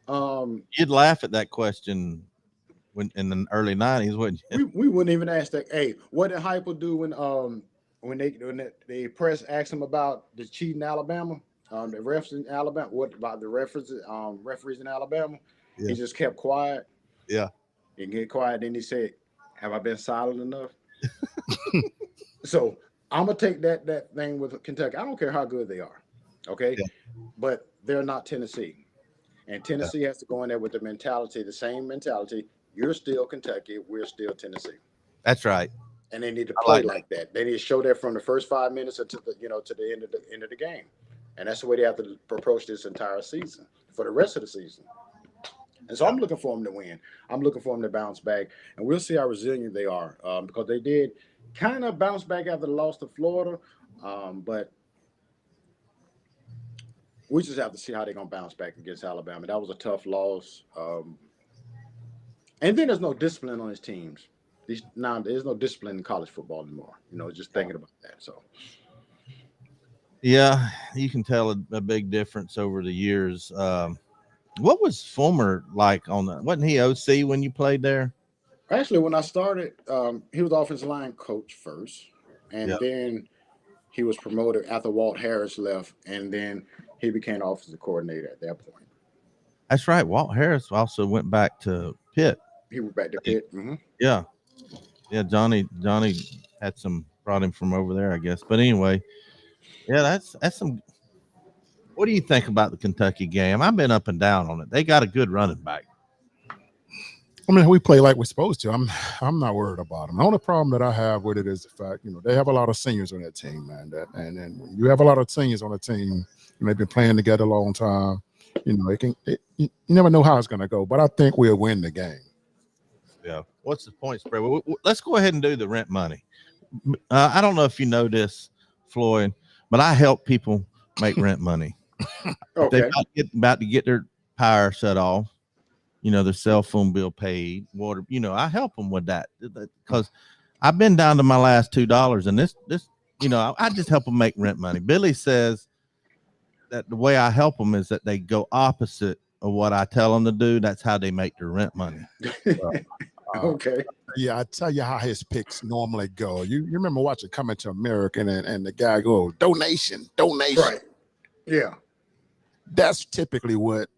You'd laugh at that question when in the early 90s, wouldn't you? We wouldn't even ask that. Hey, what did Heupel do when the press asked him about the cheating Alabama, the refs in Alabama? What about the referees in Alabama? Yeah. He just kept quiet. Yeah, he get quiet. Then he said, "Have I been silent enough?" So I'm gonna take that thing with Kentucky. I don't care how good they are, okay, but they're not Tennessee, and Tennessee has to go in there with the same mentality. You're still Kentucky. We're still Tennessee. That's right. And they need to play like that. They need to show that from the first 5 minutes to the end of the game. And that's the way they have to approach this entire season for the rest of the season. And so I'm looking for them to win. I'm looking for them to bounce back, and we'll see how resilient they are because they did kind of bounce back after the loss to Florida, but we just have to see how they're gonna bounce back against Alabama. That was a tough loss. And then there's no discipline on his teams. Now there's no discipline in college football anymore. Just thinking about that. So, yeah, you can tell a big difference over the years. What was Fulmer like on that? Wasn't he OC when you played there? Actually, when I started, he was offensive line coach first, and then he was promoted after Walt Harris left, and then he became offensive coordinator at that point. That's right. Walt Harris also went back to Pitt. He went back to Pitt. Mm-hmm. Yeah. Johnny had brought him from over there, I guess. But anyway, that's some. What do you think about the Kentucky game? I've been up and down on it. They got a good running back. I mean, we play like we're supposed to. I'm not worried about them. The only problem that I have with it is the fact, they have a lot of seniors on that team, man. And when you have a lot of seniors on the team, and they've been playing together a long time, you never know how it's going to go. But I think we'll win the game. Yeah. What's the point spread? Let's go ahead and do the rent money. I don't know if you know this, Floyd, but I help people make rent money. Okay. They're about to get their power shut off, their cell phone bill paid, water. I help them with that because I've been down to my last $2, and this, I just help them make rent money. Billy says that the way I help them is that they go opposite of what I tell them to do. That's how they make their rent money. Okay. Yeah, I tell you how his picks normally go. You remember watching Coming to America and the guy go, donation. Right. Yeah. That's typically what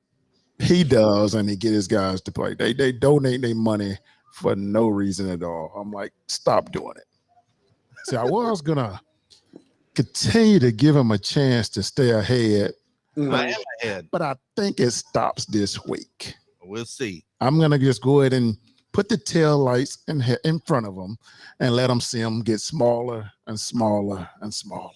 he does, and he get his guys to play. They donate their money for no reason at all. I'm like, stop doing it. See, I was gonna continue to give him a chance to stay ahead. I am ahead, but I think it stops this week. We'll see. I'm gonna just go ahead and put the tail lights in front of them and let them see them get smaller and smaller and smaller.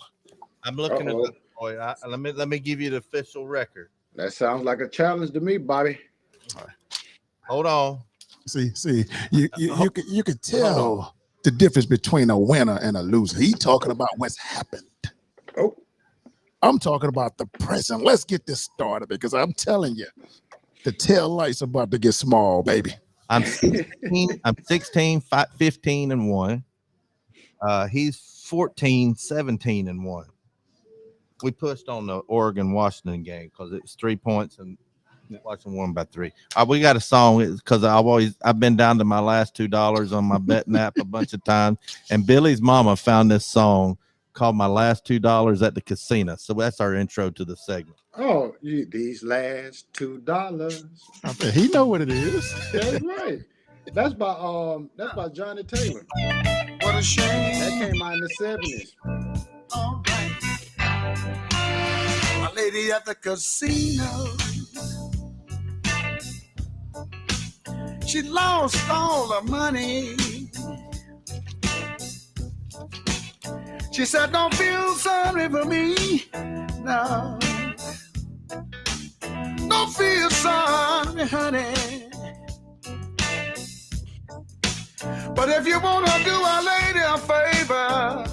I'm looking at the boy. Let me give you the official record. That sounds like a challenge to me, Bobby. All right. Hold on. See, you can tell the difference between a winner and a loser. He's talking about what's happened. Oh, I'm talking about the present. Let's get this started because I'm telling you, the tail light's about to get small, baby. I'm 16. I'm 16, 15 and 1. He's 14, 17 and 1. We pushed on the Oregon-Washington game because it's 3 points and Washington won by 3. We got a song because I've been down to my last $2 on my betting app a bunch of times, and Billy's mama found this song called "My Last $2 at the Casino." So that's our intro to the segment. Oh, these last $2. I bet he know what it is. That's right. That's by Johnny Taylor. What a shame. That came out in the 70s. All right. My lady at the casino. She lost all her money. She said, don't feel sorry for me. No. Don't feel sorry, honey. But if you want to do our lady a favor.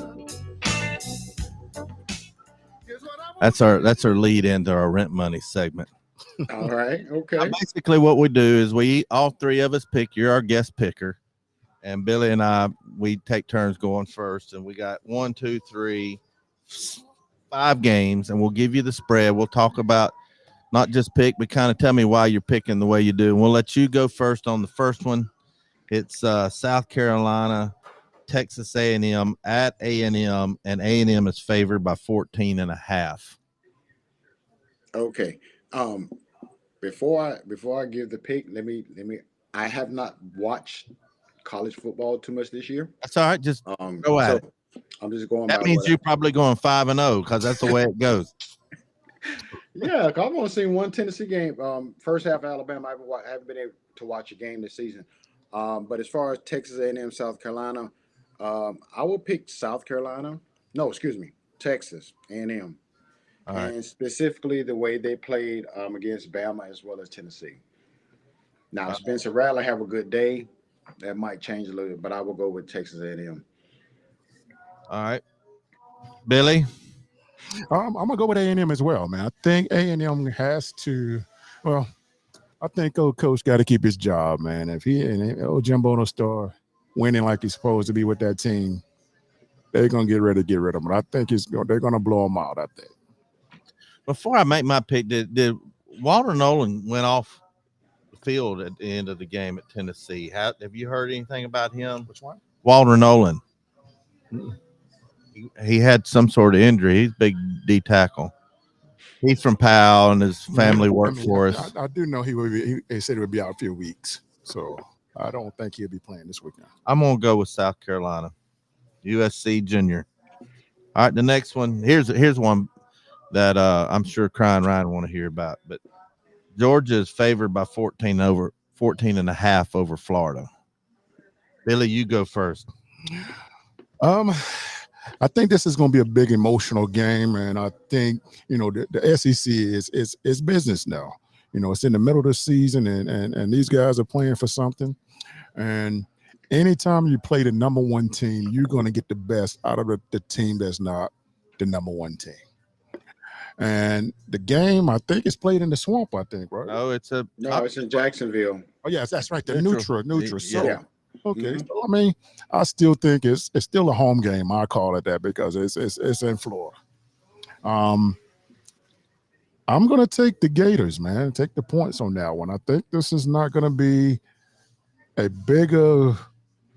That's our lead into our rent money segment. All right. Okay. Basically, what we do is all three of us pick. You're our guest picker, and Billy and I, we take turns going first. And we got 1, 2, 3, 5 games, and we'll give you the spread. We'll talk about not just pick, but kind of tell me why you're picking the way you do. And we'll let you go first on the first one. It's South Carolina, Texas A&M at A&M, and A&M is favored by 14.5. Okay. Before I give the pick, let me. I have not watched college football too much this year. That's all right. Just go at it. I'm just going. That means you're probably going 5-0 because that's the way it goes. Yeah, I've only seen one Tennessee game. First half of Alabama. I haven't been able to watch a game this season. But as far as Texas A&M, South Carolina, I will pick South Carolina. No, excuse me, Texas A&M. And specifically the way they played against Bama as well as Tennessee. Now, Spencer Rattler have a good day. That might change a little bit, but I will go with Texas A&M. All right. Billy? I'm going to go with A&M as well, man. I think A&M has to – well, I think old coach got to keep his job, man. If old Jimbo don't start winning like he's supposed to be with that team, they're going to get ready to get rid of him. But I think they're going to blow him out, I think. Before I make my pick, did Walter Nolan went off the field at the end of the game at Tennessee? Have you heard anything about him? Which one? Walter Nolan. He had some sort of injury. He's a big D tackle. He's from Powell, and his family worked for us. I do know he would be. He said he would be out a few weeks, so I don't think he'll be playing this weekend. I'm gonna go with South Carolina, USC Junior. All right, the next one. Here's one that I'm sure Crying Ryan want to hear about. But Georgia is favored by 14.5 over Florida. Billy, you go first. I think this is going to be a big emotional game, and I think the SEC is business now. It's in the middle of the season, and these guys are playing for something. And anytime you play the number one team, you're going to get the best out of the team that's not the number one team. And the game, I think, is played in the Swamp, I think, right? No, it's in Jacksonville. Oh, yes, that's right. The neutral. So, yeah. Okay. So, I mean, I still think it's still a home game. I call it that because it's in Florida. I'm going to take the Gators, man. Take the points on that one. I think this is not going to be a bigger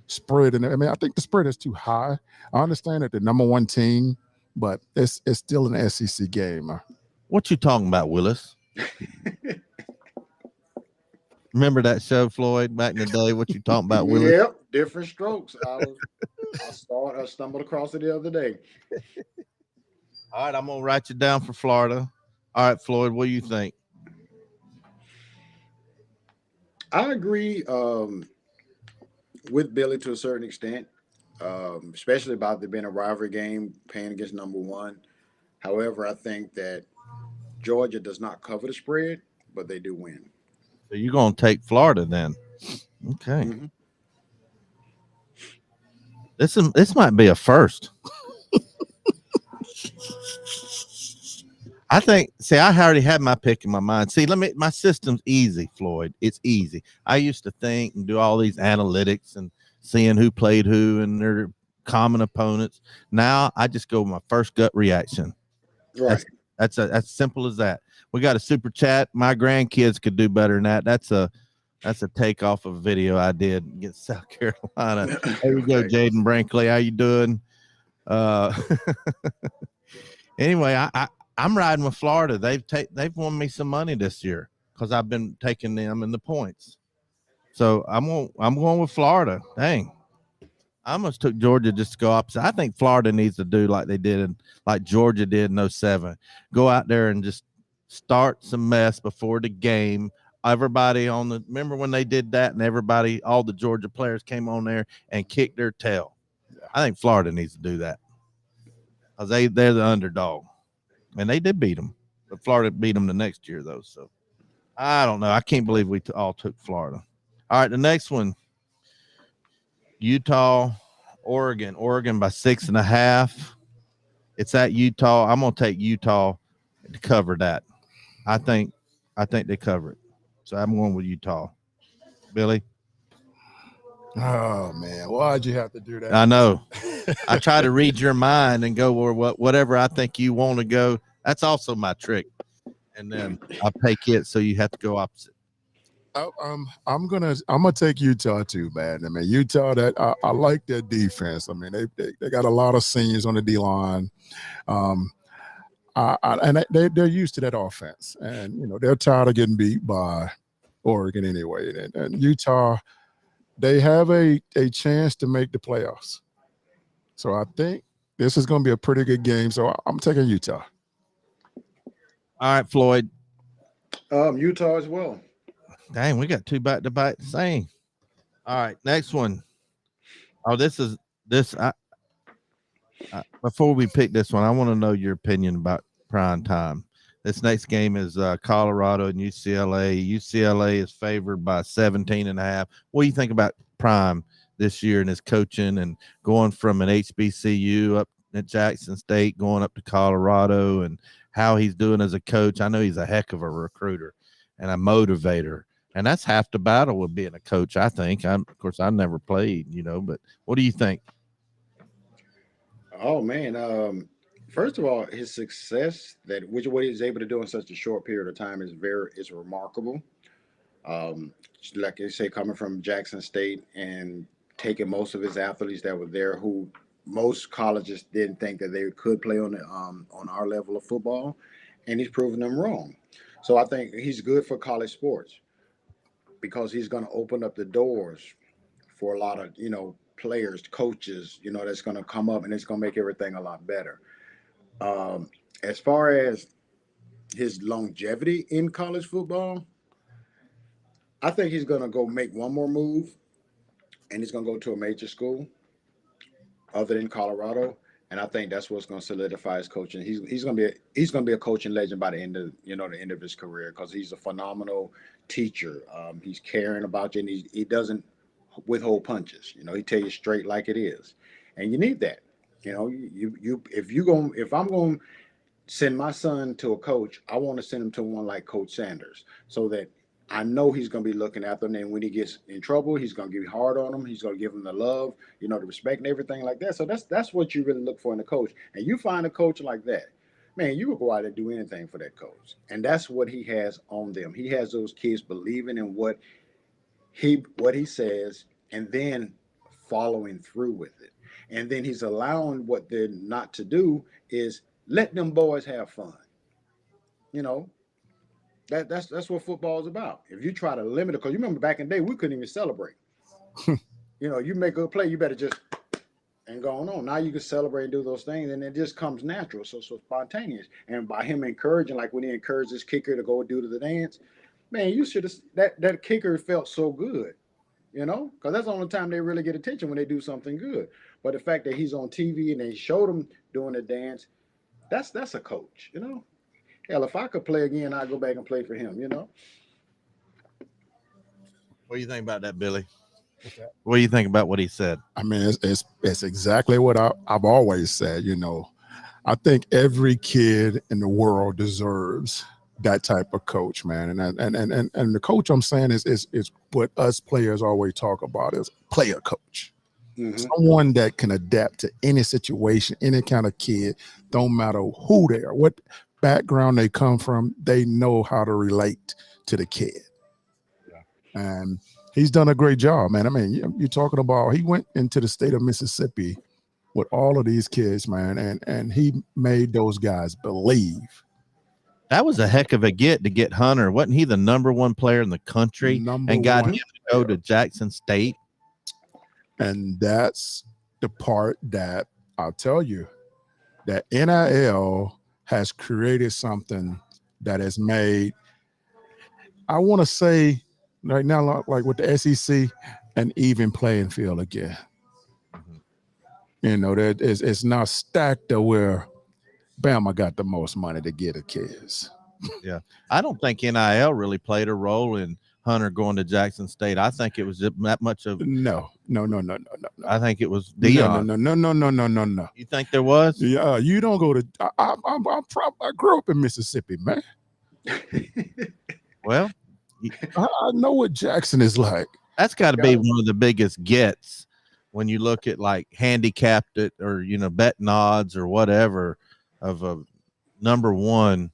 spread. I mean, I think the spread is too high. I understand that the number one team, but it's still an SEC game. What you talking about, Willis? Remember that show, Floyd, back in the day? What you talking about, Willis? Yep, different strokes. I stumbled across it the other day. All right, I'm going to write you down for Florida. All right, Floyd, what do you think? I agree with Billy to a certain extent, especially about there being a rivalry game playing against number one. However, I think that Georgia does not cover the spread, but they do win. So you're going to take Florida then? Okay. Mm-hmm. This might be a first. I think, see, I already had my pick in my mind. See, my system's easy, Floyd. It's easy. I used to think and do all these analytics and seeing who played who and their common opponents. Now I just go with my first gut reaction. Right. That's simple as that. We got a super chat. My grandkids could do better than that. That's a takeoff of a video I did against South Carolina. There we go, Jaden Brinkley. How you doing? Anyway, I'm riding with Florida. They've won me some money this year because I've been taking them in the points. So I'm going with Florida. Dang. I almost took Georgia just to go opposite. I think Florida needs to do like they did like Georgia did in 07. Go out there and just start some mess before the game. Everybody remember when they did that and all the Georgia players came on there and kicked their tail. I think Florida needs to do that because they're the underdog. And they did beat them, but Florida beat them the next year, though. So I don't know. I can't believe we all took Florida. All right, the next one, Utah, Oregon. Oregon by 6.5. It's at Utah. I'm gonna take Utah to cover that. I think they cover it. So I'm going with Utah. Billy. Oh man, why'd you have to do that? I know. I try to read your mind and go where whatever I think you want to go. That's also my trick. And then I pick it, so you have to go opposite. I'm gonna take Utah too, man. I mean, Utah, that I like their defense. I mean, they got a lot of seniors on the D line, and they're used to that offense, and they're tired of getting beat by Oregon anyway. And Utah, they have a chance to make the playoffs. So I think this is going to be a pretty good game. So I'm taking Utah. All right, Floyd. Utah as well. Dang, we got two back-to-back the same. All right, next one. Oh, before we pick this one, I want to know your opinion about prime time. This next game is Colorado and UCLA. UCLA is favored by 17.5. What do you think about prime this year and his coaching and going from an HBCU up at Jackson State, going up to Colorado, and how he's doing as a coach? I know he's a heck of a recruiter and a motivator. And that's half the battle with being a coach, I think. Of course, I never played, but what do you think? Oh, man. First of all, his success, what he's able to do in such a short period of time is remarkable. Like I say, coming from Jackson State and taking most of his athletes that were there who most colleges didn't think that they could play on our level of football, and he's proven them wrong. So I think he's good for college sports, because he's going to open up the doors for a lot of, players, coaches, that's going to come up, and it's going to make everything a lot better. As far as his longevity in college football, I think he's going to go make one more move, and he's going to go to a major school other than Colorado. And I think that's what's going to solidify his coaching. He's going to be a coaching legend by the end of his career, because he's a phenomenal teacher. He's caring about you, and he doesn't withhold punches. He tell you straight like it is, and you need that. If I'm going to send my son to a coach, I want to send him to one like Coach Sanders, so that I know he's going to be looking after him. And when he gets in trouble, he's going to be hard on him. He's going to give him the love, the respect and everything like that. So that's what you really look for in a coach. And you find a coach like that, man, you will go out and do anything for that coach. And that's what he has on them. He has those kids believing in what he says, and then following through with it. And then he's allowing what they're not to do is let them boys have fun. That's what football is about. If you try to limit it, because you remember back in the day, we couldn't even celebrate. You make a play, you better just and go on. Now you can celebrate and do those things, and it just comes natural, so spontaneous. And by him encouraging, like when he encouraged his kicker to go do the dance, man, you should have. That kicker felt so good, because that's the only time they really get attention, when they do something good. But the fact that he's on TV and they showed him doing the dance, that's a coach, Hell, if I could play again, I'd go back and play for him, What do you think about that, Billy? What do you think about what he said? I mean, it's exactly what I've always said, I think every kid in the world deserves that type of coach, man. And the coach I'm saying is what us players always talk about is player coach. Someone that can adapt to any situation, any kind of kid, don't matter who they are, what background they come from, they know how to relate to the kid. Yeah. And he's done a great job, man. I mean, you're talking about, he went into the state of Mississippi with all of these kids, man, and he made those guys believe. That was a heck of a get to get Hunter. Wasn't he the #1 player in the country and got him to go to Jackson State? And that's the part that I'll tell you, that NIL has created something that has made, I want to say right now, like with the SEC, an even playing field again. You know, that it's not stacked to where Bama got the most money to get the kids. Yeah. I don't think NIL really played a role in Hunter going to Jackson State. I think it was that much of no. I think it was Dion. No. You think there was? Yeah, you don't go to. I grew up in Mississippi, man. Well, I know what Jackson is like. That's got to be one of the biggest gets when you look at like handicapped it or betting odds or whatever of a #1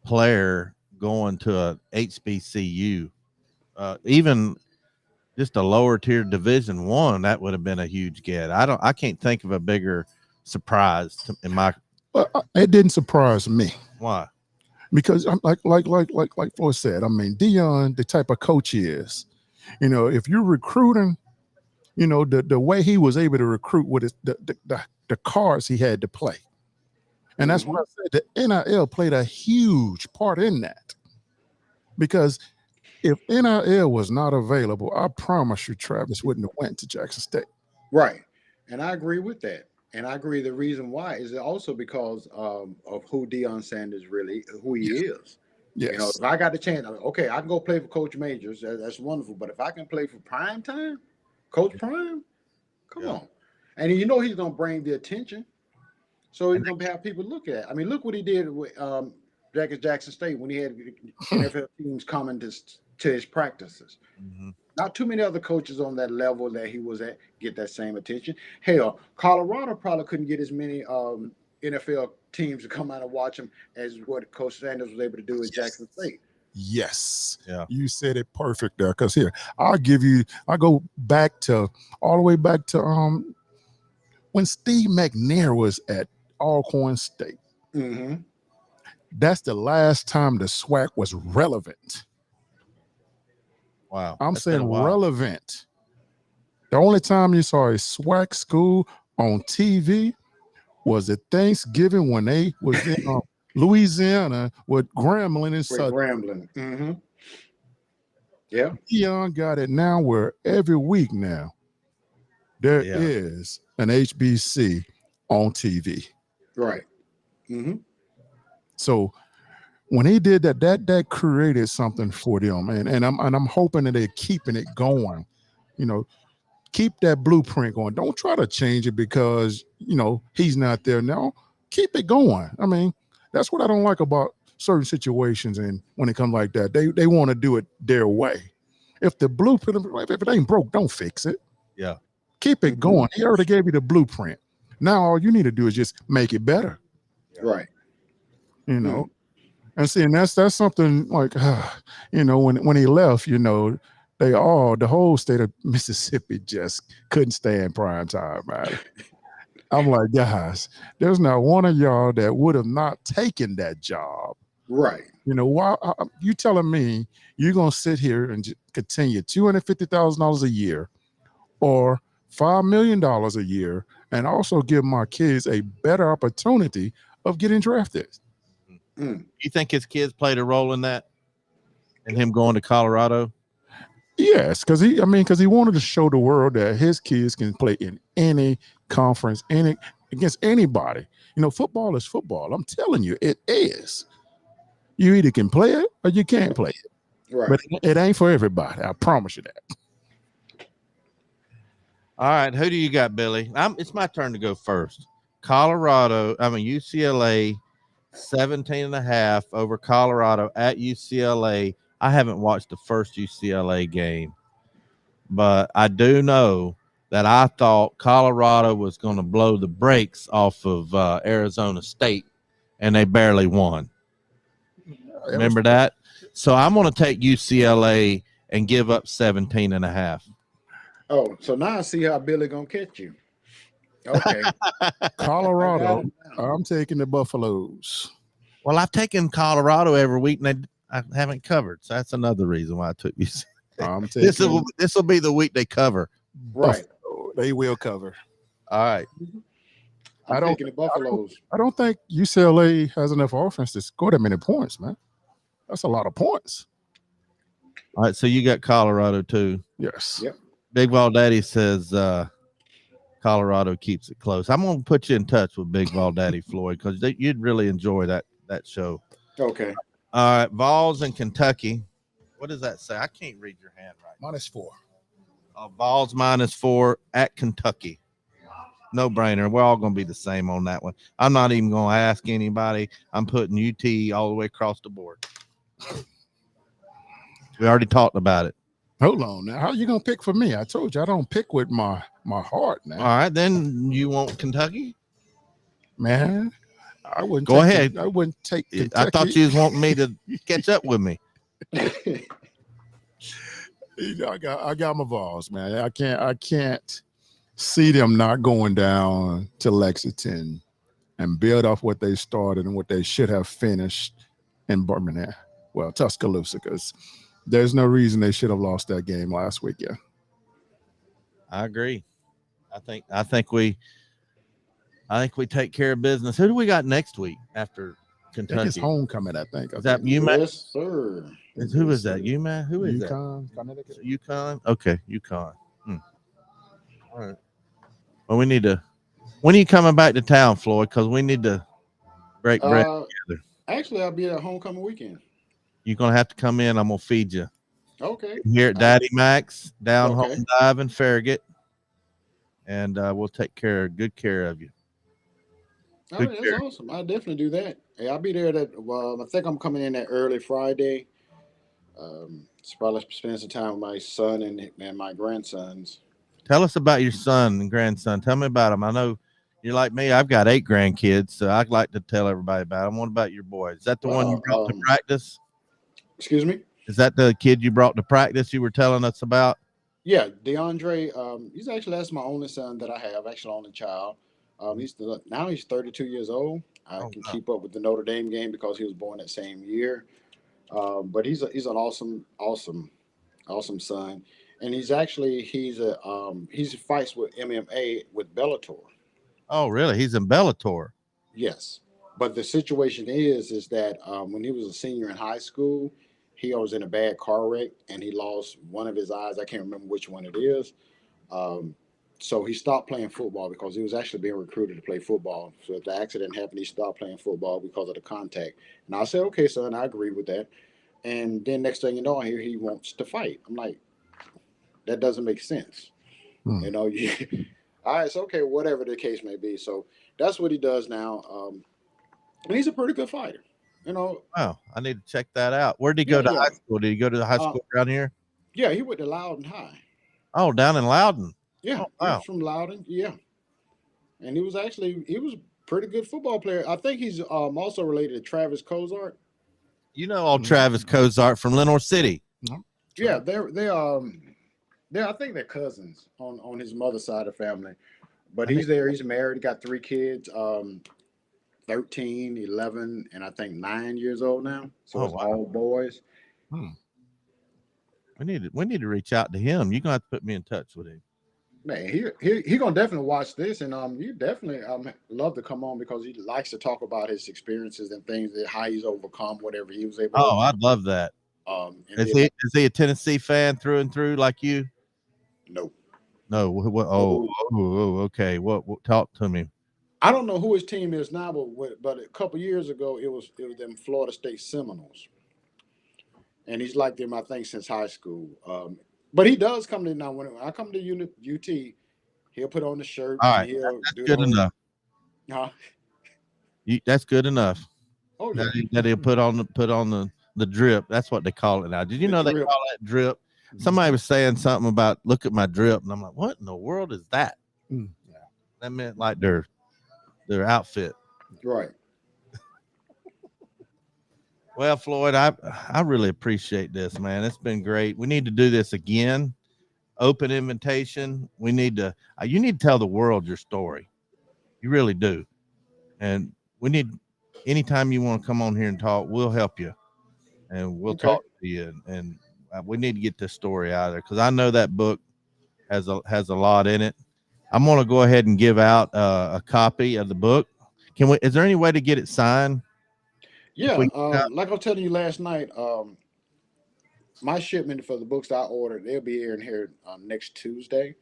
player going to a HBCU, even just a lower tier Division I, that would have been a huge get. I can't think of a bigger surprise in my. It didn't surprise me. Why? Because I'm like Floyd said. I mean, Dion, the type of coach he is, if you're recruiting, the way he was able to recruit with the cards he had to play. And that's what I said. The NIL played a huge part in that. Because if NIL was not available, I promise you Travis wouldn't have went to Jackson State. Right. And I agree with that. And I agree the reason why is also because of who Deion Sanders really, who he is. Yes. If I got the chance, okay, I can go play for Coach Majors. That's wonderful. But if I can play for Prime Time, Coach Prime, come on. And he's going to bring the attention. So he's going to have people look at it. I mean, look what he did with Jackson State when he had NFL teams coming to his practices. Not too many other coaches on that level that he was at get that same attention. Hell, Colorado probably couldn't get as many NFL teams to come out and watch him as what Coach Sanders was able to do at Jackson State. Yes. Yeah. You said it perfect there. Because here, I go back to all the way back to when Steve McNair was at Alcorn State. That's the last time the SWAC was relevant. Wow. I'm saying relevant. The only time you saw a SWAC school on TV was at Thanksgiving when they was in Louisiana with Grambling and Southern. Grambling. Yeah. Deion got it now where every week now there is an HBC on TV. Right. So when he did that created something for them, and I'm hoping that they're keeping it going. Keep that blueprint going. Don't try to change it because he's not there now. Keep it going. I mean, that's what I don't like about certain situations, and when it comes like that, they want to do it their way. If the blueprint, if it ain't broke, don't fix it. Yeah. Keep it going. He already gave you the blueprint. Now all you need to do is just make it better. Right. And see, and that's something like, when he left, the whole state of Mississippi just couldn't stand prime time, man. I'm like, guys, there's not one of y'all that would have not taken that job. Right. Why you telling me you're going to sit here and continue $250,000 a year or $5 million a year and also give my kids a better opportunity of getting drafted? You think his kids played a role in that? And him going to Colorado? Yes, because he wanted to show the world that his kids can play in any conference, against anybody. Football is football. I'm telling you, it is. You either can play it or you can't play it. Right. But it ain't for everybody. I promise you that. All right, who do you got, Billy? It's my turn to go first. UCLA 17.5 over Colorado at UCLA. I haven't watched the first UCLA game, but I do know that I thought Colorado was going to blow the brakes off of Arizona State, and they barely won. Remember that? So I'm going to take UCLA and give up 17.5. Oh, so now I see how Billy going to catch you. Okay. Colorado, I'm taking the Buffaloes. Well, I've taken Colorado every week, and I haven't covered. So that's another reason why I took UCLA. This will be the week they cover. Right. They will cover. All right. I'm taking the Buffaloes. I don't think UCLA has enough offense to score that many points, man. That's a lot of points. All right, so you got Colorado too. Yes. Yep. Big Ball Daddy says Colorado keeps it close. I'm going to put you in touch with Big Ball Daddy Floyd because you'd really enjoy that show. Okay. All right, Vols in Kentucky. What does that say? I can't read your hand right. -4. Vols -4 at Kentucky. No brainer. We're all going to be the same on that one. I'm not even going to ask anybody. I'm putting UT all the way across the board. We already talked about it. Hold on now. How are you going to pick for me? I told you I don't pick with my heart now. All right, then you want Kentucky? Man, I wouldn't. Go ahead. I wouldn't take Kentucky. I thought you was wanting me to catch up with me. I got my Vols, man. I can't see them not going down to Lexington and build off what they started and what they should have finished in Birmingham. Well, Tuscaloosa, because there's no reason they should have lost that game last week. Yeah, I agree. I think we take care of business. Who do we got next week after Kentucky? It's homecoming, I think. Is that UMass? Yes, sir. Who is that? UMass? Who is UConn, Connecticut. UConn? Okay, UConn. All right. Well, we need to. When are you coming back to town, Floyd? Because we need to break bread together. Actually, I'll be at homecoming weekend. You're gonna have to come in. I'm gonna feed you. Okay. Here at Daddy Max down home dive in Farragut, and we'll take good care of you. All right, that's awesome. I'll definitely do that. Hey, I'll be there. I think I'm coming in that early Friday. It's probably spend some time with my son and my grandsons. Tell us about your son and grandson. Tell me about them. I know you're like me. I've got 8 grandkids, so I'd like to tell everybody about them. What about your boy? Is that the one you brought to practice? Excuse me? Is that the kid you brought to practice you were telling us about? Yeah, DeAndre. That's my only son that I have, actually only child. He's 32 years old. I can keep up with the Notre Dame game because he was born that same year. But he's an awesome son, and he fights with MMA with Bellator. Oh, really? He's in Bellator. Yes, but the situation is that when he was a senior in high school, he was in a bad car wreck and he lost one of his eyes. I can't remember which one it is. So he stopped playing football because he was actually being recruited to play football. So if the accident happened, he stopped playing football because of the contact. And I said, okay, son, I agree with that. And then next thing you know, I hear he wants to fight. I'm like, that doesn't make sense. You know, all right, it's okay, whatever the case may be. So that's what he does now. And he's a pretty good fighter, you know. Wow, I need to check that out. Where did he go to high school? Did he go to the high school around here? Yeah, he went to Loudon High. Oh, down in Loudon. Yeah, wow. He was from Loudon. Yeah, and he was a pretty good football player. I think he's also related to Travis Cozart. You know, all Travis Cozart from Lenore City. Yeah, I think they're cousins on his mother's side of the family. But he's there. He's married. He got 3 kids, 13, 11, and I think 9 years old now. So it's all boys. We need to reach out to him. You're gonna have to put me in touch with him. Man, he gonna definitely watch this, and you definitely love to come on because he likes to talk about his experiences and things that how he's overcome whatever he was able. Oh, I'd love that. Is he a Tennessee fan through and through like you? No. Okay. What? Talk to me. I don't know who his team is now, but a couple years ago it was them Florida State Seminoles, and he's liked them I think since high school. But he does come to now. When I come to UT, he'll put on the shirt. All right, that's good enough. That's good enough. Oh yeah. That he'll put on the drip. That's what they call it now. Did you know they call that drip? Somebody was saying something about look at my drip, and I'm like, what in the world is that? Yeah. That meant like their outfit. Right. Well, Floyd, I really appreciate this, man. It's been great. We need to do this again. Open invitation. We need to. You need to tell the world your story. You really do. And we need. Anytime you want to come on here and talk, we'll help you, and we'll talk to you. And we need to get this story out there because I know that book has a lot in it. I'm going to go ahead and give out a copy of the book. Is there any way to get it signed? Yeah, like I was telling you last night, my shipment for the books that I ordered, they'll be here next Tuesday.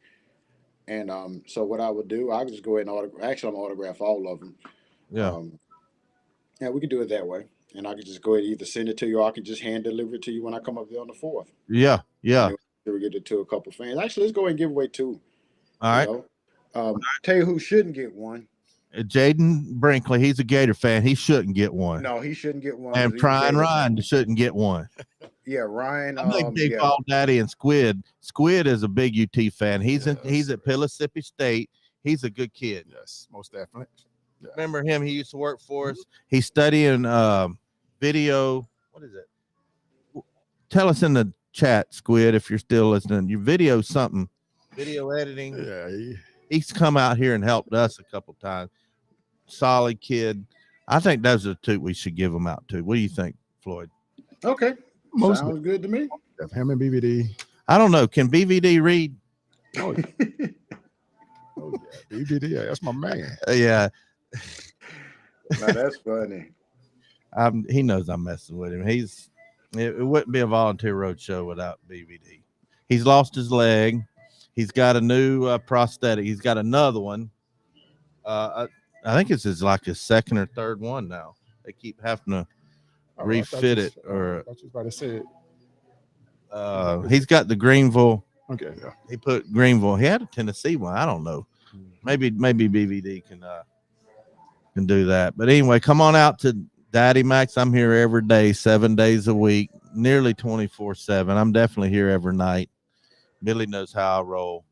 And so what I would do, I would just go ahead and autograph. Actually, I'm going to autograph all of them. Yeah. Yeah, we could do it that way. And I could just go ahead and either send it to you or I could just hand deliver it to you when I come up there on the 4th. Yeah, yeah. We get it to a couple fans. Actually, let's go ahead and give away 2. All right. Tell you who shouldn't get one. Jaden Brinkley, he's a Gator fan. He shouldn't get one. No, he shouldn't get one. And Ryan shouldn't get one. Yeah, Ryan. I think they call Daddy and Squid. Squid is a big UT fan. He's at Mississippi State. He's a good kid. Yes, most definitely. Yeah. Remember him? He used to work for us. He's studying video. What is it? Tell us in the chat, Squid, if you're still listening. Your video something. Video editing. Yeah. He's come out here and helped us a couple times. Solid kid. I think those are the 2 we should give them out to. What do you think, Floyd? Okay. Sounds good to me. Him and BVD. I don't know. Can BVD read? Oh, yeah. BVD. Yeah, that's my man. Yeah. Now that's funny. He knows I'm messing with him. It wouldn't be a Volunteer Roadshow without BVD. He's lost his leg. He's got a new prosthetic. He's got another one. I think it's his 2nd or 3rd one now. They keep having to refit it. I was about to say it. He's got the Greenville. Okay, yeah. He put Greenville. He had a Tennessee one. I don't know. Maybe BVD can do that. But anyway, come on out to Daddy Max. I'm here every day, 7 days a week, nearly 24/7. I'm definitely here every night. Billy knows how I roll.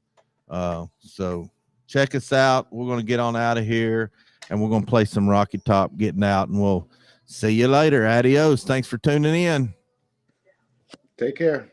So check us out. We're going to get on out of here, and we're going to play some Rocky Top Getting Out, and we'll see you later. Adios. Thanks for tuning in. Take care.